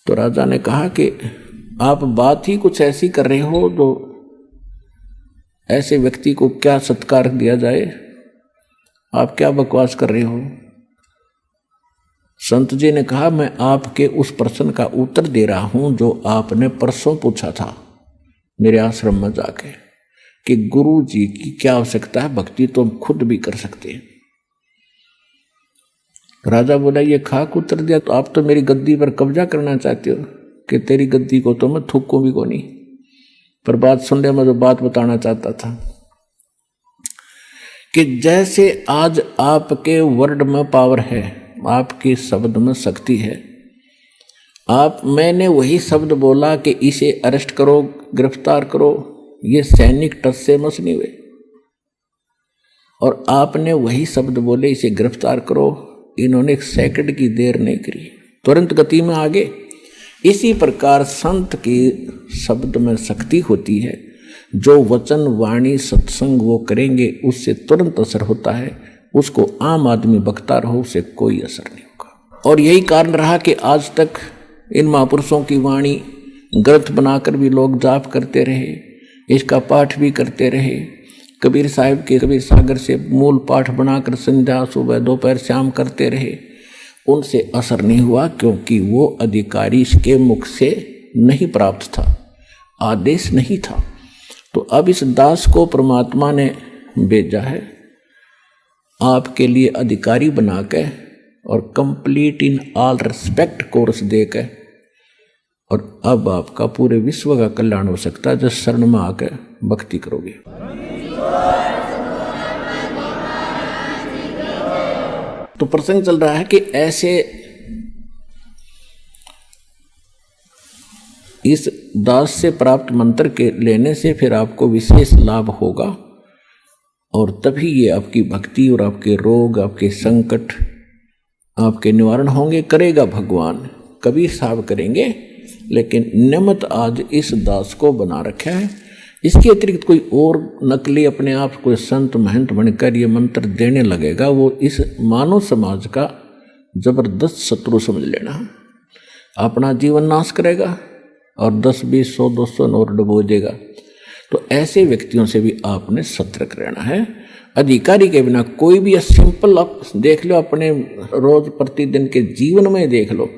तो राजा ने कहा कि आप बात ही कुछ ऐसी कर रहे हो तो ऐसे व्यक्ति को क्या सत्कार दिया जाए, आप क्या बकवास कर रहे हो। संत जी ने कहा, मैं आपके उस प्रश्न का उत्तर दे रहा हूं जो आपने परसों पूछा था मेरे आश्रम में जाके, कि गुरु जी की क्या आवश्यकता है, भक्ति तो हम खुद भी कर सकते हैं। राजा बोला, ये खाक उत्तर दिया, तो आप तो मेरी गद्दी पर कब्जा करना चाहते हो कि तेरी गद्दी को तो मैं थूकूं भी को नहीं। पर बात सुनने में जो बात बताना चाहता था कि जैसे आज आपके वर्ड में पावर है, आपके शब्द में शक्ति है। मैंने वही शब्द बोला कि इसे अरेस्ट करो, गिरफ्तार करो, ये सैनिक टस से मस नहीं हुए, और आपने वही शब्द बोले इसे गिरफ्तार करो, इन्होंने 1 सेकंड की देर नहीं करी, तुरंत गति में आगे। इसी प्रकार संत की शब्द में शक्ति होती है। जो वचन, वाणी, सत्संग वो करेंगे उससे तुरंत असर होता है। उसको आम आदमी बकता रहो, उसे कोई असर नहीं होगा। और यही कारण रहा कि आज तक इन महापुरुषों की वाणी ग्रंथ बनाकर भी लोग जाप करते रहे, इसका पाठ भी करते रहे। कबीर साहिब के कबीर सागर से मूल पाठ बनाकर संध्या सुबह दोपहर शाम करते रहे। उनसे असर नहीं हुआ, क्योंकि वो अधिकारी इसके मुख से नहीं प्राप्त था, आदेश नहीं था। तो अब इस दास को परमात्मा ने भेजा है आपके लिए अधिकारी बना के, और complete in all respect course दे के, और अब आपका पूरे विश्व का कल्याण हो सकता है जब शरण में आके भक्ति करोगे। तो प्रसंग चल रहा है कि ऐसे इस दास से प्राप्त मंत्र के लेने से फिर आपको विशेष लाभ होगा, और तभी ये आपकी भक्ति और आपके रोग, आपके संकट, आपके निवारण होंगे। करेगा भगवान, कबीर साहब करेंगे, लेकिन नियमित आज इस दास को बना रखा है। इसके अतिरिक्त कोई और नकली अपने आप कोई संत महंत बनकर ये मंत्र देने लगेगा, वो इस मानव समाज का जबरदस्त शत्रु समझ लेना। अपना जीवन नाश करेगा और 10, 20, 100, 200 और डुबो देगा। तो ऐसे व्यक्तियों से भी आपने सतर्क रहना है। अधिकारी के बिना कोई भी सिंपल आप देख लो, अपने रोज प्रतिदिन के जीवन में देख लो,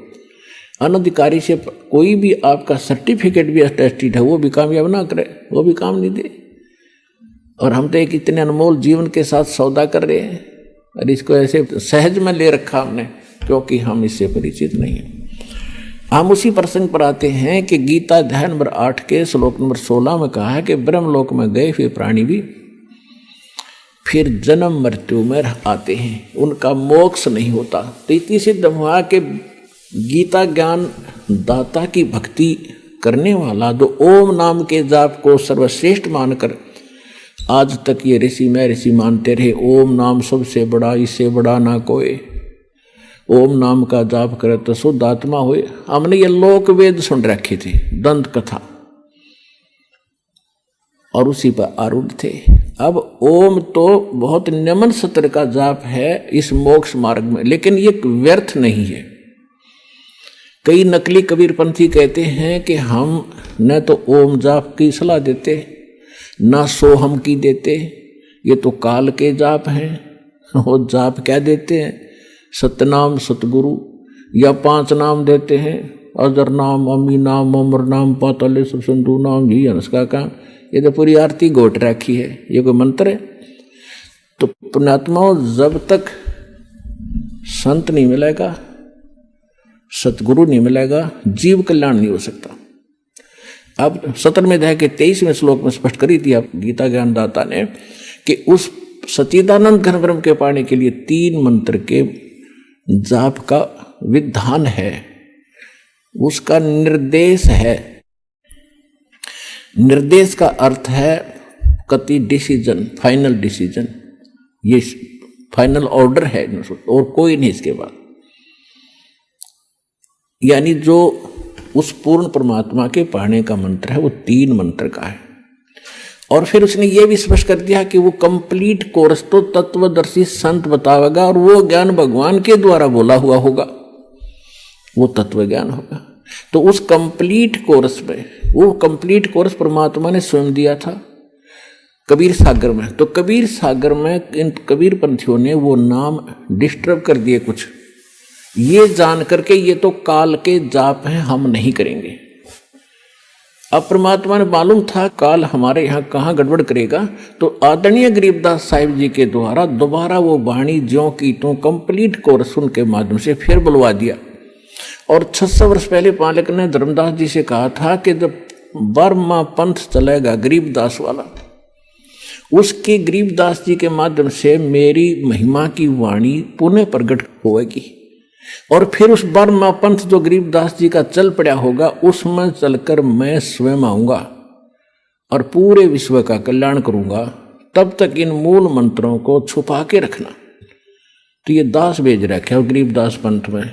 अनधिकारी से कोई भी आपका सर्टिफिकेट भी अटेस्टेड है, वो भी कामयाब ना करे, वो भी काम नहीं दे। और हम तो एक इतने अनमोल जीवन के साथ सौदा कर रहे हैं, और इसको ऐसे सहज में ले रखा हमने, क्योंकि हम इससे परिचित नहीं हैं। हम उसी प्रसंग पर आते हैं कि गीता अध्याय नंबर 8 के श्लोक नंबर 16 में कहा है कि ब्रह्मलोक में गए फिर प्राणी भी फिर जन्म मृत्यु में आते हैं, उनका मोक्ष नहीं होता। तो इतनी सिद्ध हुआ कि गीता ज्ञान दाता की भक्ति करने वाला जो ओम नाम के जाप को सर्वश्रेष्ठ मानकर आज तक ये ऋषि मैं ऋषि मानते रहे, ओम नाम सबसे बड़ा, इससे बड़ा ना कोई, ओम नाम का जाप करे तो शुद्ध आत्मा हुए। हमने ये लोक वेद सुन रखी थी, दंत कथा, और उसी पर आरूढ़ थे। अब ओम तो बहुत नियमन सत्र का जाप है इस मोक्ष मार्ग में, लेकिन ये व्यर्थ नहीं है। कई नकली कबीरपंथी कहते हैं कि हम न तो ओम जाप की सलाह देते, न सोहम की देते, ये तो काल के जाप हैं। वो जाप क्या देते हैं? सतनाम सतगुरु, या 5 नाम देते हैं, अजर नाम, अमी नाम, अमर नाम, पाताले संधु नाम, ही हंस का काम। ये तो पूरी आरती घोट रखी है, ये कोई मंत्र है? तो पुण्यात्माओं, जब तक संत नहीं मिलेगा, सतगुरु नहीं मिलेगा, जीव कल्याण नहीं हो सकता। अब 17वें अध्याय के 23वें श्लोक में स्पष्ट करी थी आप गीता ज्ञान दाता ने कि उस सच्चिदानंद घन ब्रह्म के पाने के लिए 3 मंत्र के जाप का विधान है, उसका निर्देश है। निर्देश का अर्थ है कति डिसीजन, फाइनल डिसीजन, ये फाइनल ऑर्डर है और कोई नहीं इसके बाद। यानी जो उस पूर्ण परमात्मा के पाने का मंत्र है वो 3 मंत्र का है। और फिर उसने ये भी स्पष्ट कर दिया कि वो कंप्लीट कोर्स तो तत्वदर्शी संत बतावेगा, और वो ज्ञान भगवान के द्वारा बोला हुआ होगा, वो तत्व ज्ञान होगा। तो उस कंप्लीट कोर्स में, वो कंप्लीट कोर्स परमात्मा ने स्वयं दिया था कबीर सागर में। तो कबीर सागर में इन कबीर पंथियों ने वो नाम डिस्टर्ब कर दिए कुछ, ये जान करके ये तो काल के जाप हैं, हम नहीं करेंगे। अब परमात्मा ने मालूम था काल हमारे यहाँ कहाँ गड़बड़ करेगा, तो आदरणीय गरीबदास साहिब जी के द्वारा दोबारा वो वाणी ज्यों की तो कंप्लीट कोर्स उनके माध्यम से फिर बुलवा दिया। और 600 वर्ष पहले पालक ने धर्मदास जी से कहा था कि जब 12वां पंथ चलेगा गरीबदास वाला, उसके गरीबदास जी के माध्यम से मेरी महिमा की वाणी पुनः प्रकट होगी, और फिर उस 12वां पंथ जो गरीबदास जी का चल पड़ा होगा उसमें चलकर मैं स्वयं आऊंगा और पूरे विश्व का कल्याण करूंगा। तब तक इन मूल मंत्रों को छुपा के रखना। तो ये दास भेज रखे और गरीबदास पंथ में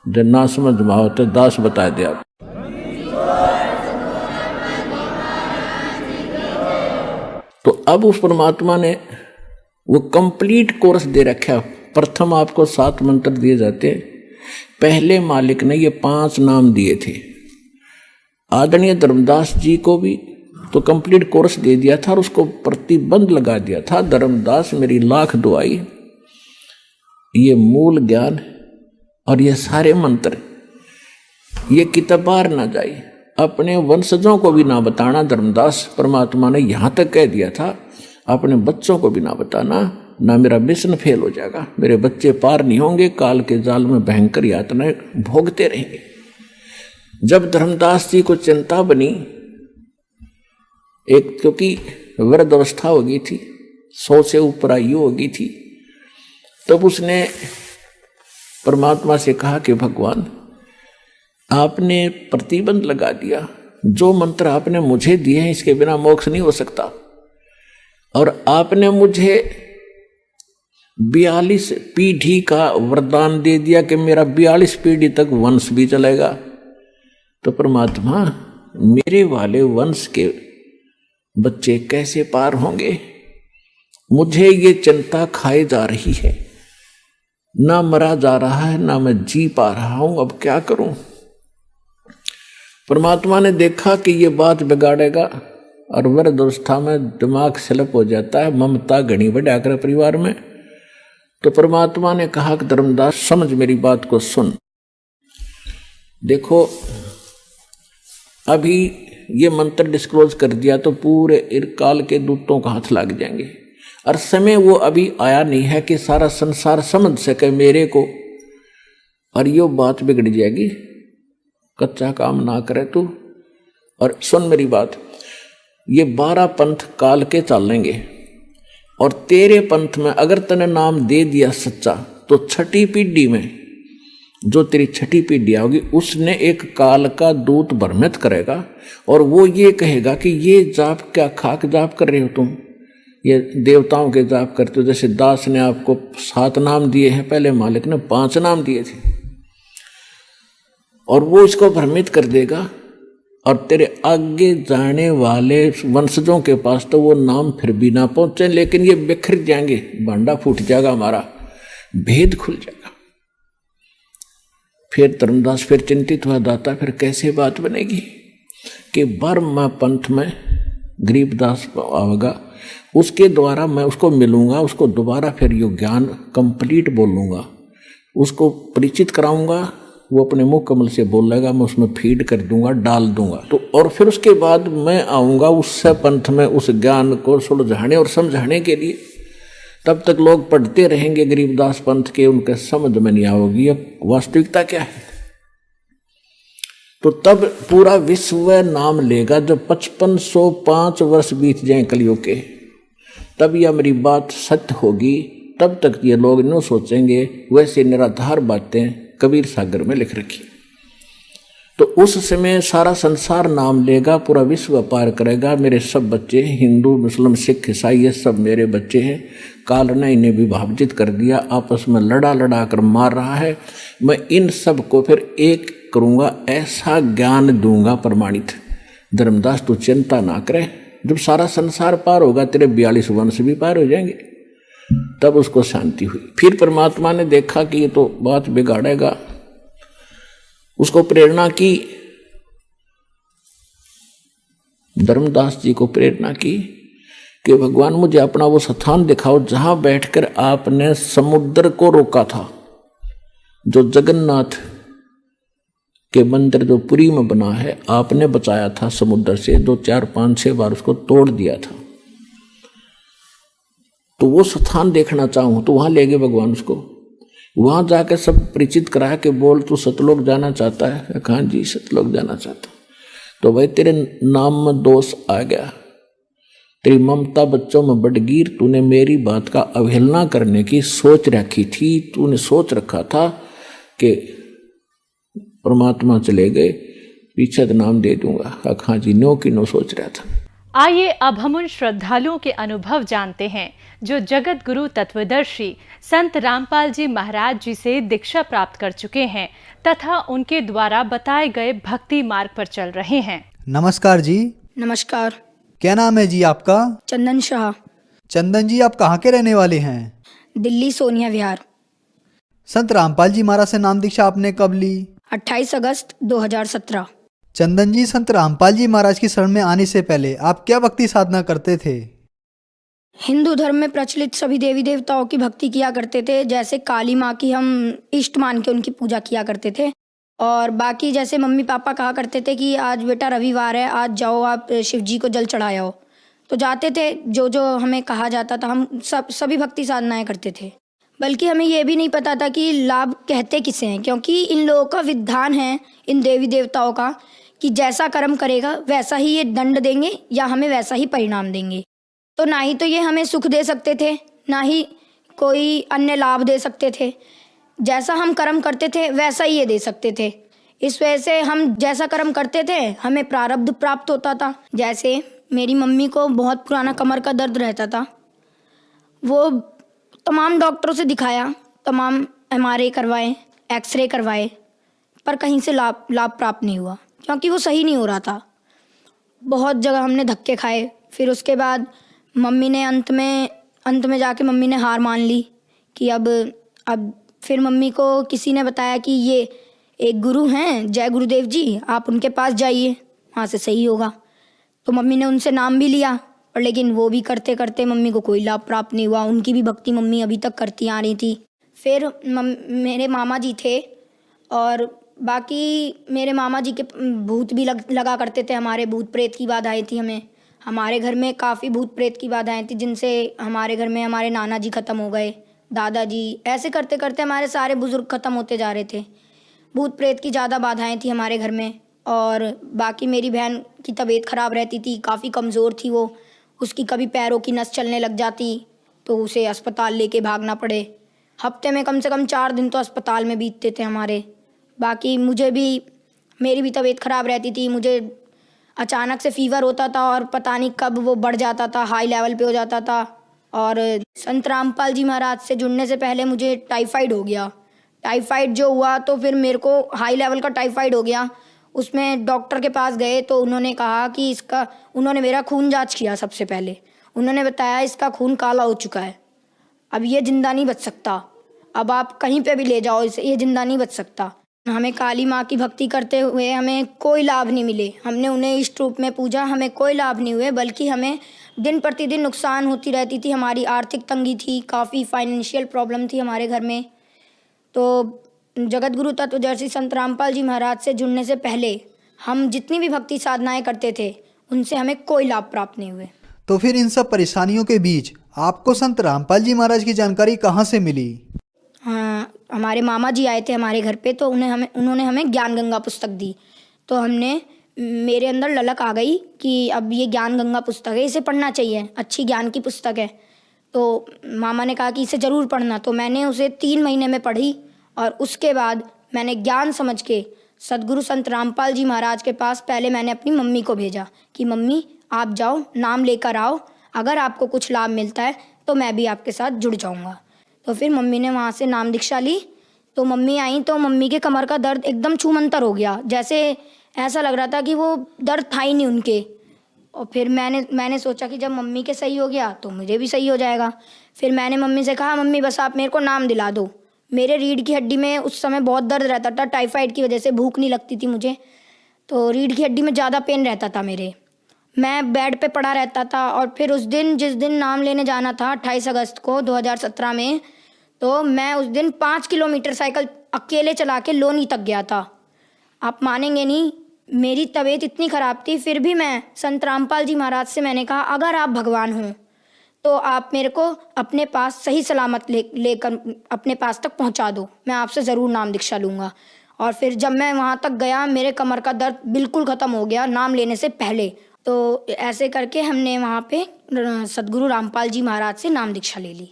जब ना समझ माओ तो दास बता दे आप। तो अब उस परमात्मा ने वो कंप्लीट कोर्स दे रखा। प्रथम आपको 7 मंत्र दिए जाते हैं। पहले मालिक ने ये 5 नाम दिए थे। आदरणीय धर्मदास जी को भी तो कंप्लीट कोर्स दे दिया था और उसको प्रतिबंध लगा दिया था, धर्मदास मेरी लाख दुआई, ये मूल ज्ञान और ये सारे मंत्र ये किताब बाहर ना जाए, अपने वंशजों को भी ना बताना। धर्मदास परमात्मा ने यहां तक कह दिया था, अपने बच्चों को भी ना बताना, ना मेरा मिशन फेल हो जाएगा, मेरे बच्चे पार नहीं होंगे, काल के जाल में भयंकर यातनाएं भोगते रहेंगे। जब धर्मदास जी को चिंता बनी, एक क्योंकि वृद्ध अवस्था हो गई थी, 100 से ऊपर आयु हो गई थी, तब उसने परमात्मा से कहा कि भगवान आपने प्रतिबंध लगा दिया, जो मंत्र आपने मुझे दिए हैं इसके बिना मोक्ष नहीं हो सकता, और आपने मुझे 42 पीढ़ी का वरदान दे दिया कि मेरा 42 पीढ़ी तक वंश भी चलेगा। तो परमात्मा मेरे वाले वंश के बच्चे कैसे पार होंगे? मुझे ये चिंता खाए जा रही है, ना मरा जा रहा है, ना मैं जी पा रहा हूं, अब क्या करूं? परमात्मा ने देखा कि ये बात बिगाड़ेगा और वृद्ध अवस्था में दिमाग स्लिप हो जाता है, ममता घनी बढ़ा कर परिवार में। तो परमात्मा ने कहा कि धर्मदास समझ मेरी बात को सुन, देखो अभी ये मंत्र डिस्क्लोज कर दिया तो पूरे इरकाल के दूतों का हाथ लग जाएंगे, और समय वो अभी आया नहीं है कि सारा संसार समझ सके मेरे को, और ये बात बिगड़ जाएगी। कच्चा काम ना करे तू, और सुन मेरी बात, ये 12 पंथ काल के चलेंगे, और तेरे पंथ में अगर तने नाम दे दिया सच्चा, तो छठी पीढ़ी में जो तेरी छठी पीढ़ी होगी उसने एक काल का दूत भ्रमित करेगा, और वो ये कहेगा कि ये जाप क्या खाक जाप कर रहे हो तुम, ये देवताओं के जाप करते हो। जैसे दास ने आपको 7 नाम दिए हैं, पहले मालिक ने 5 नाम दिए थे, और वो इसको भ्रमित कर देगा, और तेरे आगे जाने वाले वंशजों के पास तो वो नाम फिर भी ना पहुंचे, लेकिन ये बिखर जाएंगे, भांडा फूट जाएगा, हमारा भेद खुल जाएगा। फिर धर्मदास फिर चिंतित हुआ, दाता फिर कैसे बात बनेगी कि बर्मा पंथ में गरीबदास आएगा, उसके द्वारा मैं उसको मिलूंगा, उसको दोबारा फिर ये ज्ञान कंप्लीट बोलूंगा, उसको परिचित कराऊंगा, वो अपने मुख कमल से बोलेगा, मैं उसमें फीड कर दूंगा, डाल दूंगा। तो और फिर उसके बाद मैं आऊंगा उससे पंथ में उस ज्ञान को सुलझाने और समझाने के लिए। तब तक लोग पढ़ते रहेंगे गरीबदास पंथ के, उनके समझ में नहीं आओगी अब वास्तविकता क्या है। तो तब पूरा विश्व नाम लेगा, जब 5505 वर्ष बीत जाए कलयुग के, तब यह मेरी बात सत्य होगी। तब तक ये लोग न सोचेंगे वैसे निराधार बातें कबीर सागर में लिख रखी। तो उस समय सारा संसार नाम लेगा, पूरा विश्व पार करेगा। मेरे सब बच्चे हिंदू मुस्लिम सिख ईसाई ये सब मेरे बच्चे हैं। काल ने इन्हें विभाजित कर दिया, आपस में लड़ा लड़ा कर मार रहा है। मैं इन सब को फिर एक करूँगा, ऐसा ज्ञान दूंगा प्रमाणित। धर्मदास तू चिंता ना करे, जब सारा संसार पार होगा तेरे 42 वंश भी पार हो जाएंगे। तब उसको शांति हुई। फिर परमात्मा ने देखा कि ये तो बात बिगाड़ेगा, उसको प्रेरणा की, धर्मदास जी को प्रेरणा की कि भगवान मुझे अपना वो स्थान दिखाओ जहां बैठकर आपने समुद्र को रोका था, जो जगन्नाथ के मंदिर जो पुरी में बना है, आपने बचाया था समुद्र से, जो 4, 5, 6 बार उसको तोड़ दिया था। तो वो स्थान देखना चाहूँ, तो वहां ले गए भगवान उसको। वहां जाकर सब परिचित कराया कि बोल तू सतलोक जाना चाहता है? कहा जी सतलोक जाना चाहता। तो भाई तेरे नाम में दोष आ गया, तेरी ममता बच्चों में बढ़ गई, तूने मेरी बात का अवहेलना करने की सोच रखी थी। तूने सोच रखा था कि परमात्मा चले गए, पीछे तो नाम दे दूंगा। कहा जी नो की नो सोच रहा था। आइए अब हम उन श्रद्धालुओं के अनुभव जानते हैं जो जगत गुरु तत्वदर्शी संत रामपाल जी महाराज जी से दीक्षा प्राप्त कर चुके हैं तथा उनके द्वारा बताए गए भक्ति मार्ग पर चल रहे हैं। नमस्कार जी। नमस्कार। क्या नाम है जी आपका? चंदन शाह। चंदन जी, आप कहाँ के रहने वाले हैं? दिल्ली सोनिया विहार। संत रामपाल जी महाराज से नाम दीक्षा आपने कब ली? 28 अगस्त 2017। चंदन जी, संत रामपाल जी महाराज की शरण में आने से पहले आप क्या भक्ति साधना करते थे? हिंदू धर्म में प्रचलित सभी देवी देवताओं की भक्ति किया करते थे। जैसे काली माँ की हम इष्ट मान के उनकी पूजा किया करते थे। और बाकी जैसे मम्मी पापा कहा करते थे कि आज बेटा रविवार है, आज जाओ आप शिव जी को जल चढ़ाए आओ, तो जाते थे। जो जो हमें कहा जाता था हम सभी भक्ति साधनाएं करते थे। बल्कि हमें ये भी नहीं पता था कि लाभ कहते किसे हैं, क्योंकि इन लोगों का विधान है, इन देवी देवताओं का, कि जैसा कर्म करेगा वैसा ही ये दंड देंगे या हमें वैसा ही परिणाम देंगे। तो ना ही तो ये हमें सुख दे सकते थे, ना ही कोई अन्य लाभ दे सकते थे। जैसा हम कर्म करते थे वैसा ही ये दे सकते थे। इस वजह से हम जैसा कर्म करते थे हमें प्रारब्ध प्राप्त होता था। जैसे मेरी मम्मी को बहुत पुराना कमर का दर्द रहता था, वो तमाम डॉक्टरों से दिखाया, तमाम MRI करवाए, एक्सरे करवाए, पर कहीं से लाभ प्राप्त नहीं हुआ, क्योंकि वो सही नहीं हो रहा था। बहुत जगह हमने धक्के खाए। फिर उसके बाद मम्मी ने अंत में जाके मम्मी ने हार मान ली कि अब फिर मम्मी को किसी ने बताया कि ये एक गुरु हैं, जय गुरुदेव जी, आप उनके पास जाइए, वहाँ से सही होगा। तो मम्मी ने उनसे नाम भी लिया, पर लेकिन वो भी करते करते मम्मी को कोई लाभ प्राप्त नहीं हुआ। उनकी भी भक्ति मम्मी अभी तक करती आ रही थी। फिर मेरे मामा जी थे, और बाकी मेरे मामा जी के भूत भी लगा करते थे। हमारे भूत प्रेत की बाधाएं थी। हमारे घर में काफ़ी भूत प्रेत की बाधाएं थी, जिनसे हमारे घर में हमारे नाना जी ख़त्म हो गए, दादाजी, ऐसे करते करते हमारे सारे बुज़ुर्ग ख़त्म होते जा रहे थे। भूत प्रेत की ज़्यादा बाधाएं थी हमारे घर में। और बाकी मेरी बहन की तबीयत ख़राब रहती थी, काफ़ी कमज़ोर थी वो, उसकी कभी पैरों की नस चलने लग जाती तो उसे अस्पताल लेके भागना पड़े। हफ्ते में कम से कम 4 दिन तो अस्पताल में बीतते थे हमारे। बाकी मेरी भी तबीयत ख़राब रहती थी। मुझे अचानक से फीवर होता था और पता नहीं कब वो बढ़ जाता था, हाई लेवल पे हो जाता था। और संत रामपाल जी महाराज से जुड़ने से पहले मुझे टाइफाइड हो गया। टाइफाइड जो हुआ तो फिर मेरे को हाई लेवल का टाइफाइड हो गया। उसमें डॉक्टर के पास गए तो उन्होंने कहा कि उन्होंने मेरा खून जांच किया। सबसे पहले उन्होंने बताया इसका खून काला हो चुका है, अब ये ज़िंदा नहीं बच सकता, अब आप कहीं पे भी ले जाओ इसे, ये ज़िंदा नहीं बच सकता। हमें काली माँ की भक्ति करते हुए हमें कोई लाभ नहीं मिले। हमने उन्हें इष्ट रूप में पूजा, हमें कोई लाभ नहीं हुए, बल्कि हमें दिन प्रतिदिन नुकसान होती रहती थी। हमारी आर्थिक तंगी थी, काफ़ी फाइनेंशियल प्रॉब्लम थी हमारे घर में। तो जगत गुरु तत्वदर्शी संत रामपाल जी महाराज से जुड़ने से पहले हम जितनी भी भक्ति साधनाएं करते थे उनसे हमें कोई लाभ प्राप्त नहीं हुए। तो फिर इन सब परेशानियों के बीच आपको संत रामपाल जी महाराज की जानकारी कहाँ से मिली? हाँ, हमारे मामा जी आए थे हमारे घर पे, तो उन्होंने हमें ज्ञान गंगा पुस्तक दी। तो मेरे अंदर ललक आ गई कि अब ये ज्ञान गंगा पुस्तक है, इसे पढ़ना चाहिए, अच्छी ज्ञान की पुस्तक है। तो मामा ने कहा कि इसे ज़रूर पढ़ना। तो मैंने उसे 3 महीने में पढ़ी, और उसके बाद मैंने ज्ञान समझ के सदगुरु संत रामपाल जी महाराज के पास पहले मैंने अपनी मम्मी को भेजा कि मम्मी आप जाओ, नाम लेकर आओ, अगर आपको कुछ लाभ मिलता है तो मैं भी आपके साथ जुड़ जाऊंगा। तो फिर मम्मी ने वहाँ से नाम दीक्षा ली। तो मम्मी आई तो मम्मी के कमर का दर्द एकदम छूमंतर हो गया, जैसे ऐसा लग रहा था कि वो दर्द था ही नहीं उनके। और फिर मैंने सोचा कि जब मम्मी के सही हो गया तो मुझे भी सही हो जाएगा। फिर मैंने मम्मी से कहा मम्मी बस आप मेरे को नाम दिला दो। मेरे रीढ़ की हड्डी में उस समय बहुत दर्द रहता था, टाइफाइड की वजह से भूख नहीं लगती थी मुझे, तो रीढ़ की हड्डी में ज़्यादा पेन रहता था मेरे। मैं बेड पे पड़ा रहता था। और फिर जिस दिन नाम लेने जाना था 28 अगस्त को 2017 में, तो मैं उस दिन 5 किलोमीटर साइकिल अकेले चला के लोनी तक गया था। आप मानेंगे नहीं, मेरी तबीयत इतनी ख़राब थी, फिर भी मैं संत रामपाल जी महाराज से मैंने कहा अगर आप भगवान हों तो आप मेरे को अपने पास सही सलामत लेकर अपने पास तक पहुंचा दो, मैं आपसे ज़रूर नाम दीक्षा लूँगा। और फिर जब मैं वहाँ तक गया मेरे कमर का दर्द बिल्कुल ख़त्म हो गया नाम लेने से पहले। तो ऐसे करके हमने वहाँ पे सदगुरु रामपाल जी महाराज से नाम दीक्षा ले ली।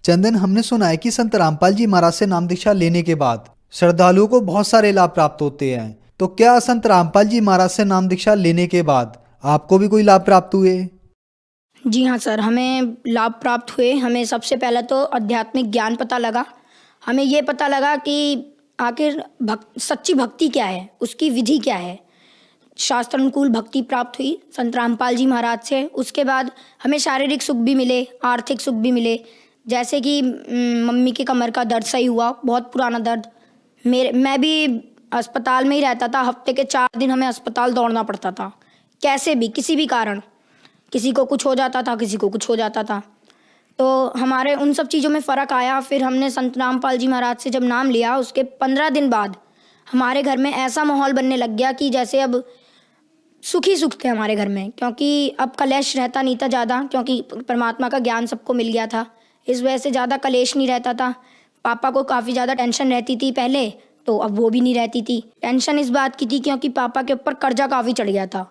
चंदन, हमने सुना है कि संत रामपाल जी महाराज से नाम दीक्षा लेने के बाद श्रद्धालुओं को बहुत सारे लाभ प्राप्त होते हैं, तो क्या संत रामपाल जी महाराज से नाम दीक्षा लेने के बाद आपको भी कोई लाभ प्राप्त हुए? जी हाँ सर, हमें लाभ प्राप्त हुए। हमें सबसे पहले तो आध्यात्मिक ज्ञान पता लगा। हमें ये पता लगा कि आखिर सच्ची भक्ति क्या है, उसकी विधि क्या है। शास्त्र अनुकूल भक्ति प्राप्त हुई संत रामपाल जी महाराज से। उसके बाद हमें शारीरिक सुख भी मिले, आर्थिक सुख भी मिले। जैसे कि मम्मी के कमर का दर्द सही हुआ, बहुत पुराना दर्द। मैं भी अस्पताल में ही रहता था। हफ्ते के 4 दिन हमें अस्पताल दौड़ना पड़ता था, कैसे भी, किसी भी कारण, किसी को कुछ हो जाता था, किसी को कुछ हो जाता था। तो हमारे उन सब चीज़ों में फ़र्क आया। फिर हमने संत रामपाल जी महाराज से जब नाम लिया, उसके 15 दिन बाद हमारे घर में ऐसा माहौल बनने लग गया कि जैसे अब सुख ही सुख थे हमारे घर में, क्योंकि अब कलेश रहता नहीं था ज़्यादा, क्योंकि परमात्मा का ज्ञान सबको मिल गया था। इस वजह से ज़्यादा कलेश नहीं रहता था। पापा को काफ़ी ज़्यादा टेंशन रहती थी पहले, तो अब वो भी नहीं रहती थी। टेंशन इस बात की थी क्योंकि पापा के ऊपर कर्जा काफ़ी चढ़ गया था।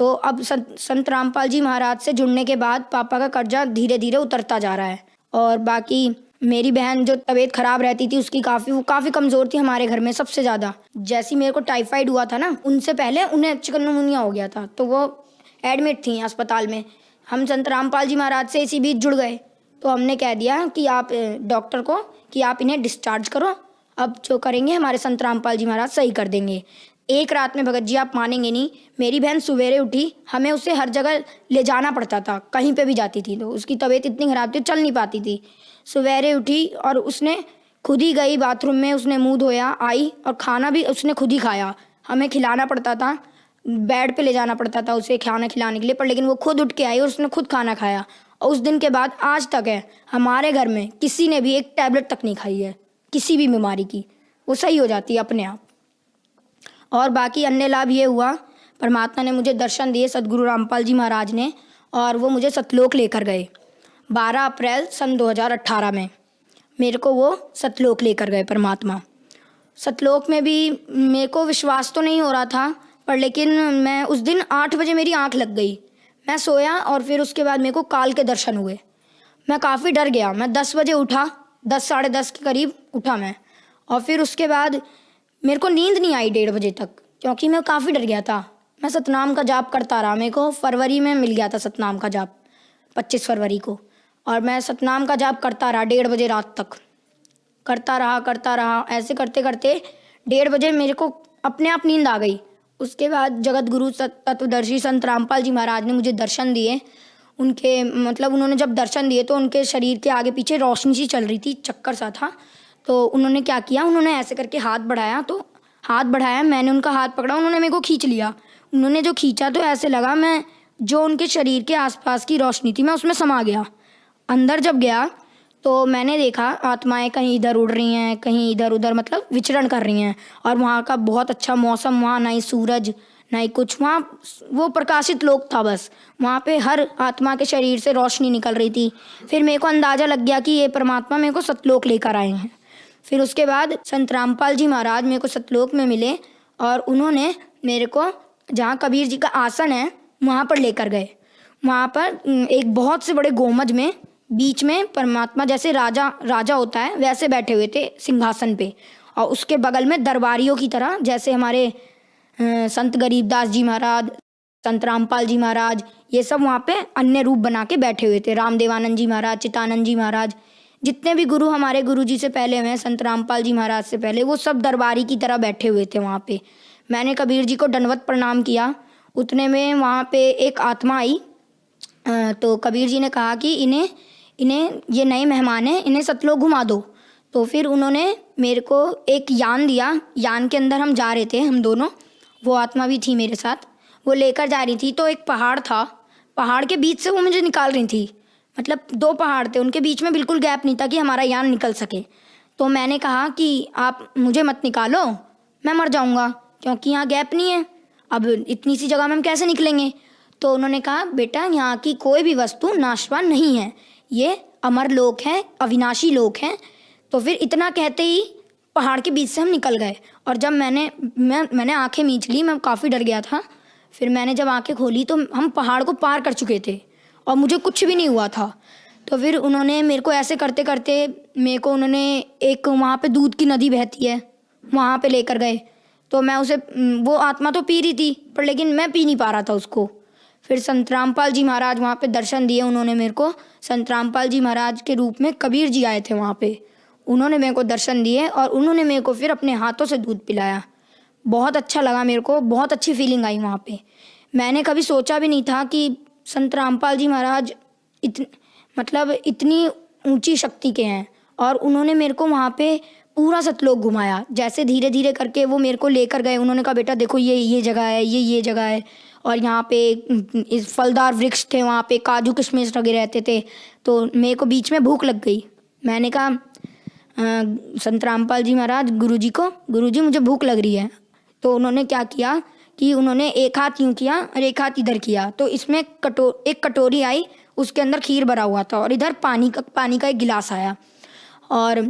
तो अब संत रामपाल जी महाराज से जुड़ने के बाद पापा का कर्जा धीरे धीरे उतरता जा रहा है। और बाकी मेरी बहन जो तबीयत खराब रहती थी उसकी वो काफ़ी कमज़ोर थी हमारे घर में सबसे ज़्यादा। जैसे मेरे को टाइफाइड हुआ था ना, उनसे पहले उन्हें चिकनगुनिया हो गया था, तो वो एडमिट थी अस्पताल में। हम संत रामपाल जी महाराज से इसी बीच जुड़ गए। तो हमने कह दिया कि आप डॉक्टर को कि आप इन्हें डिस्चार्ज करो, अब जो करेंगे हमारे संत रामपाल जी महाराज सही कर देंगे। एक रात में भगत जी आप मानेंगे नहीं, मेरी बहन सवेरे उठी, हमें उसे हर जगह ले जाना पड़ता था, कहीं पे भी जाती थी तो उसकी तबीयत इतनी ख़राब थी, चल नहीं पाती थी। सवेरे उठी और उसने खुद ही गई बाथरूम में, उसने मुँह धोया, आई और खाना भी उसने खुद ही खाया। हमें खिलाना पड़ता था, बेड पे ले जाना पड़ता था उसे खाना खिलाने के लिए, पर लेकिन वो खुद उठ के आई और उसने खुद खाना खाया। और उस दिन के बाद आज तक है हमारे घर में किसी ने भी एक टैबलेट तक नहीं खाई है किसी भी बीमारी की, वो सही हो जाती है अपने आप। और बाकी अन्य लाभ ये हुआ, परमात्मा ने मुझे दर्शन दिए सदगुरु रामपाल जी महाराज ने, और वो मुझे सतलोक लेकर गए 12 अप्रैल सन 2018 में। मेरे को वो सतलोक लेकर गए परमात्मा। सतलोक में भी मेरे को विश्वास तो नहीं हो रहा था, पर लेकिन मैं उस दिन 8 बजे मेरी आंख लग गई। मैं सोया और फिर उसके बाद मेरे को काल के दर्शन हुए। मैं काफ़ी डर गया। मैं 10 बजे उठा, 10 साढ़े 10 के करीब उठा मैं, और फिर उसके बाद मेरे को नींद नहीं आई 1:30 बजे तक, क्योंकि मैं काफ़ी डर गया था। मैं सतनाम का जाप करता रहा। मेरे को फरवरी में मिल गया था सतनाम का जाप, 25 फरवरी को, और मैं सतनाम का जाप करता रहा 1:30 बजे रात तक, करता रहा। ऐसे करते करते 1:30 बजे मेरे को अपने आप नींद आ गई। उसके बाद जगत गुरु तत्वदर्शी संत रामपाल जी महाराज ने मुझे दर्शन दिए। उनके मतलब उन्होंने जब दर्शन दिए तो उनके शरीर के आगे पीछे रोशनी सी चल रही थी, चक्कर सा था। तो उन्होंने क्या किया, उन्होंने ऐसे करके हाथ बढ़ाया, तो हाथ बढ़ाया, मैंने उनका हाथ पकड़ा, उन्होंने मेरे को खींच लिया। उन्होंने जो खींचा तो ऐसे लगा मैं जो उनके शरीर के आसपास की रोशनी थी मैं उसमें समा गया। अंदर जब गया तो मैंने देखा आत्माएं कहीं इधर उड़ रही हैं, कहीं इधर उधर मतलब विचरण कर रही हैं, और वहाँ का बहुत अच्छा मौसम, वहाँ ना ही सूरज ना ही कुछ, वहाँ वो प्रकाशित लोक था बस। वहाँ पे हर आत्मा के शरीर से रोशनी निकल रही थी। फिर मेरे को अंदाज़ा लग गया कि ये परमात्मा मेरे को सतलोक लेकर आए हैं। फिर उसके बाद संत रामपाल जी महाराज मेरे को सतलोक में मिले, और उन्होंने मेरे को जहाँ कबीर जी का आसन है वहाँ पर लेकर गए। वहाँ पर एक बहुत से बड़े गोमज में बीच में परमात्मा जैसे राजा होता है वैसे बैठे हुए थे सिंहासन पे, और उसके बगल में दरबारियों की तरह, जैसे हमारे संत गरीबदास जी महाराज, संत रामपाल जी महाराज, ये सब वहाँ पे अन्य रूप बना के बैठे हुए थे। रामदेवानंद जी महाराज, चितानंद जी महाराज, जितने भी गुरु हमारे गुरु जी से पहले हुए, संत रामपाल जी महाराज से पहले, वो सब दरबारी की तरह बैठे हुए थे वहाँ पे। मैंने कबीर जी को दंडवत प्रणाम किया। उतने में वहाँ पे एक आत्मा आई, तो कबीर जी ने कहा कि इन्हें ये नए मेहमान हैं, इन्हें सतलोक घुमा दो। तो फिर उन्होंने मेरे को एक यान दिया। यान के अंदर हम जा रहे थे, हम दोनों, वो आत्मा भी थी मेरे साथ, वो लेकर जा रही थी। तो एक पहाड़ था, पहाड़ के बीच से वो मुझे निकाल रही थी। मतलब 2 पहाड़ थे, उनके बीच में बिल्कुल गैप नहीं था कि हमारा यान निकल सके। तो मैंने कहा कि आप मुझे मत निकालो, मैं मर जाऊँगा, क्योंकि यहाँ गैप नहीं है, अब इतनी सी जगह में हम कैसे निकलेंगे। तो उन्होंने कहा बेटा यहाँ की कोई भी वस्तु नाशवान नहीं है, ये अमर लोक है, अविनाशी लोक है। तो फिर इतना कहते ही पहाड़ के बीच से हम निकल गए। और जब मैंने आंखें मींच ली, मैं काफ़ी डर गया था। फिर मैंने जब आंखें खोली तो हम पहाड़ को पार कर चुके थे और मुझे कुछ भी नहीं हुआ था। तो फिर उन्होंने मेरे को ऐसे करते करते मेरे को उन्होंने एक वहाँ पे दूध की नदी बहती है वहाँ पे लेकर गए। तो मैं उसे, वो आत्मा तो पी रही थी पर लेकिन मैं पी नहीं पा रहा था उसको। फिर संत रामपाल जी महाराज वहाँ पे दर्शन दिए उन्होंने मेरे को। संत रामपाल जी महाराज के रूप में कबीर जी आए थे वहाँ पे, उन्होंने मेरे को दर्शन दिए और उन्होंने मेरे को फिर अपने हाथों से दूध पिलाया। बहुत अच्छा लगा मेरे को, बहुत अच्छी फीलिंग आई वहाँ पे। मैंने कभी सोचा भी नहीं था कि संत रामपाल जी महाराज इतनी ऊंची शक्ति के हैं। और उन्होंने मेरे को वहाँ पे पूरा सतलोक घुमाया। जैसे धीरे धीरे करके वो मेरे को लेकर गए, उन्होंने कहा बेटा देखो ये जगह है, ये जगह है, और यहाँ पे इस फलदार वृक्ष थे, वहाँ पे काजू किशमिश लगे रहते थे। तो मेरे को बीच में भूख लग गई। मैंने कहा संत रामपाल जी महाराज गुरुजी को, गुरुजी मुझे भूख लग रही है। तो उन्होंने क्या किया कि उन्होंने एक हाथ यूँ किया और एक हाथ इधर किया, तो इसमें एक कटोरी आई, उसके अंदर खीर भरा हुआ था, और इधर पानी का एक गिलास आया, और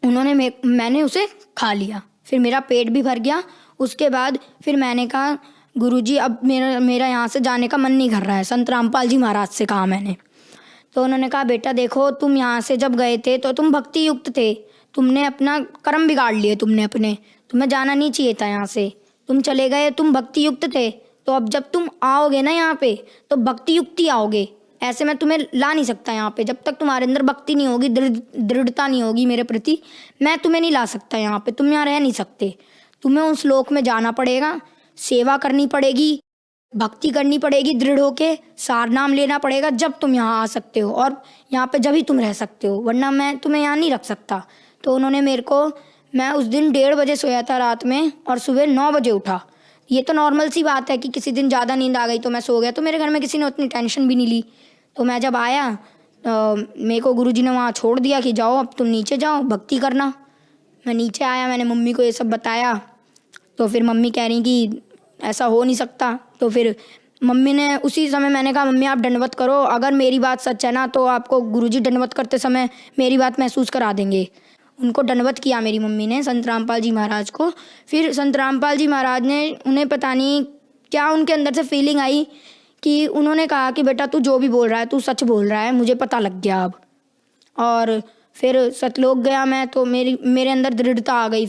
मैंने उसे खा लिया। फिर मेरा पेट भी भर गया। उसके बाद फिर मैंने कहा गुरुजी अब मेरा यहाँ से जाने का मन नहीं कर रहा है, संत रामपाल जी महाराज से कहा मैंने। तो उन्होंने कहा बेटा देखो तुम यहाँ से जब गए थे तो तुम भक्ति युक्त थे, तुमने अपना कर्म बिगाड़ लिए, तुम्हें जाना नहीं चाहिए था यहाँ से, तुम चले गए, तुम भक्ति युक्त थे। तो अब जब तुम आओगे ना यहाँ पे तो भक्ति युक्त ही आओगे, ऐसे मैं तुम्हें ला नहीं सकता यहाँ पे। जब तक तुम्हारे अंदर भक्ति नहीं होगी, दृढ़ता नहीं होगी मेरे प्रति, मैं तुम्हें नहीं ला सकता यहाँ पे, तुम यहाँ रह नहीं सकते। तुम्हें उस लोक में जाना पड़ेगा, सेवा करनी पड़ेगी, भक्ति करनी पड़ेगी, दृढ़ होके सार नाम लेना पड़ेगा, जब तुम यहाँ आ सकते हो, और यहाँ पे जब ही तुम रह सकते हो, वरना मैं तुम्हें यहाँ नहीं रख सकता। तो उन्होंने मैं उस दिन 1:30 बजे सोया था रात में, और सुबह 9 बजे उठा। ये तो नॉर्मल सी बात है कि किसी दिन ज़्यादा नींद आ गई तो मैं सो गया, तो मेरे घर में किसी ने उतनी टेंशन भी नहीं ली। तो मैं जब आया मेरे को गुरुजी ने वहाँ छोड़ दिया कि जाओ अब तुम नीचे जाओ, भक्ति करना। मैं नीचे आया, मैंने मम्मी को ये सब बताया, तो फिर मम्मी कह रही कि ऐसा हो नहीं सकता। तो फिर मम्मी ने उसी समय, मैंने कहा मम्मी आप दंडवत करो, अगर मेरी बात सच है ना तो आपको गुरुजी दंडवत करते समय मेरी बात महसूस करा देंगे। उनको दंडवत किया मेरी मम्मी ने, संत रामपाल जी महाराज को। फिर संत रामपाल जी महाराज ने, उन्हें पता नहीं क्या उनके अंदर से फीलिंग आई कि उन्होंने कहा कि बेटा तू जो भी बोल रहा है तू सच बोल रहा है, मुझे पता लग गया अब। और फिर सतलोक गया मैं, तो मेरे अंदर दृढ़ता आ गई।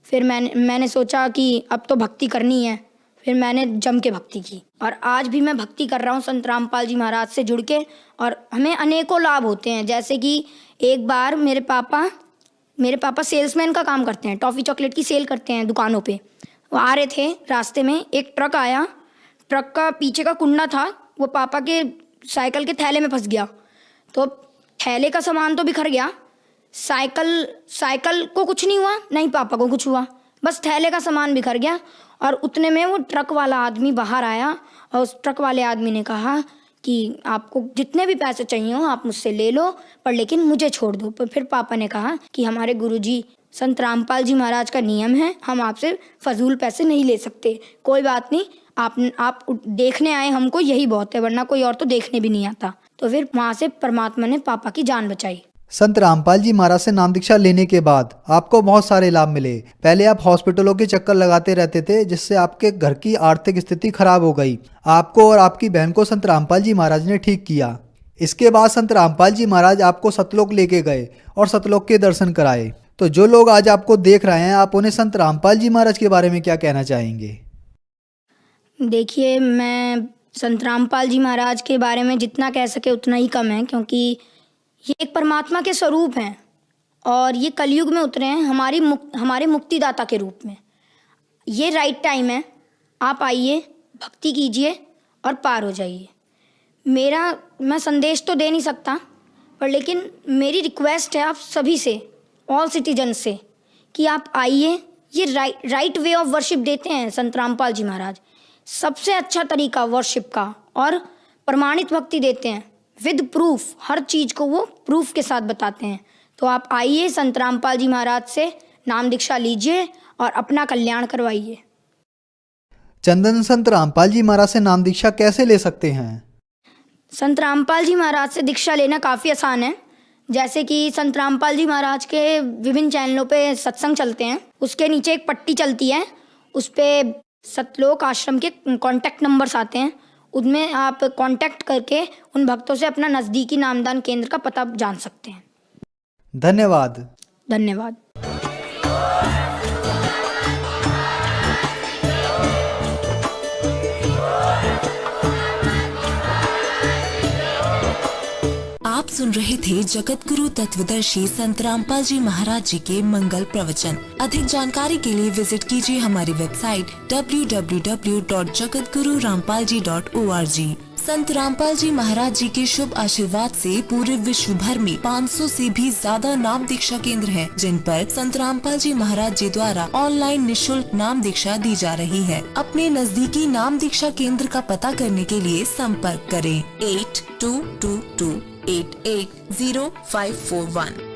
फिर मैंने सोचा कि अब तो भक्ति करनी है। फिर मैंने जम के भक्ति की, और आज भी मैं भक्ति कर रहा हूँ संत रामपाल जी महाराज से जुड़ के, और हमें अनेकों लाभ होते हैं। जैसे कि एक बार मेरे पापा सेल्समैन का काम करते हैं, टॉफ़ी चॉकलेट की सेल करते हैं दुकानों पे। वो आ रहे थे, रास्ते में एक ट्रक आया, ट्रक का पीछे का कुंडा था वो पापा के साइकिल के थैले में फंस गया। तो थैले का सामान तो बिखर गया, साइकिल को कुछ नहीं हुआ, नहीं पापा को कुछ हुआ, बस थैले का सामान बिखर गया। और उतने में वो ट्रक वाला आदमी बाहर आया, और उस ट्रक वाले आदमी ने कहा कि आपको जितने भी पैसे चाहिए हो आप मुझसे ले लो, पर लेकिन मुझे छोड़ दो। पर फिर पापा ने कहा कि हमारे गुरुजी संत रामपाल जी महाराज का नियम है, हम आपसे फजूल पैसे नहीं ले सकते, कोई बात नहीं, आप देखने आए हमको यही बहुत है, वरना कोई और तो देखने भी नहीं आता। तो फिर वहाँ से परमात्मा ने पापा की जान बचाई। संत रामपाल जी महाराज से नाम दीक्षा लेने के बाद आपको बहुत सारे लाभ मिले। पहले आप हॉस्पिटलों के चक्कर लगाते रहते थे, जिससे आपके घर की आर्थिक स्थिति खराब हो गई। आपको और आपकी बहन को संत रामपाल जी महाराज ने ठीक किया। इसके बाद संत रामपाल जी महाराज आपको सतलोक लेके गए और सतलोक के दर्शन कराए। तो जो लोग आज आपको देख रहे हैं, आप उन्हें संत रामपाल जी महाराज के बारे में क्या कहना चाहेंगे? देखिए, मैं संत रामपाल जी महाराज के बारे में जितना कह सके उतना ही कम है, क्योंकि ये एक परमात्मा के स्वरूप हैं और ये कलयुग में उतरे हैं हमारे मुक्तिदाता के रूप में। ये राइट टाइम है, आप आइए, भक्ति कीजिए और पार हो जाइए। मैं संदेश तो दे नहीं सकता, पर लेकिन मेरी रिक्वेस्ट है आप सभी से, ऑल सिटीजन से, कि आप आइए। ये राइट वे ऑफ वर्शिप देते हैं संत रामपाल जी महाराज, सबसे अच्छा तरीका वर्शिप का, और प्रमाणित भक्ति देते हैं विद प्रूफ। हर चीज़ को वो प्रूफ के साथ बताते हैं। तो आप आइए, संत रामपाल जी महाराज से नाम दीक्षा लीजिए और अपना कल्याण करवाइए। चंदन, संत रामपाल जी महाराज से नाम दीक्षा कैसे ले सकते हैं? संत रामपाल जी महाराज से दीक्षा लेना काफ़ी आसान है। जैसे कि संत रामपाल जी महाराज के विभिन्न चैनलों पे सत्संग चलते हैं, उसके नीचे एक पट्टी चलती है, उस पर सतलोक आश्रम के कॉन्टैक्ट नंबर्स आते हैं। उनमें आप कांटेक्ट करके उन भक्तों से अपना नज़दीकी नामदान केंद्र का पता जान सकते हैं। धन्यवाद। धन्यवाद। आप सुन रहे थे जगत गुरु तत्वदर्शी संत रामपाल जी महाराज जी के मंगल प्रवचन। अधिक जानकारी के लिए विजिट कीजिए हमारी वेबसाइट www.jagatgururampalji.org। संत रामपाल जी महाराज जी के शुभ आशीर्वाद से पूरे विश्व भर में 500 से भी ज्यादा नाम दीक्षा केंद्र हैं, जिन पर संत रामपाल जी महाराज जी द्वारा ऑनलाइन निशुल्क नाम दीक्षा दी जा रही है। अपने नजदीकी नाम दीक्षा केंद्र का पता करने के लिए संपर्क करें 8222880541।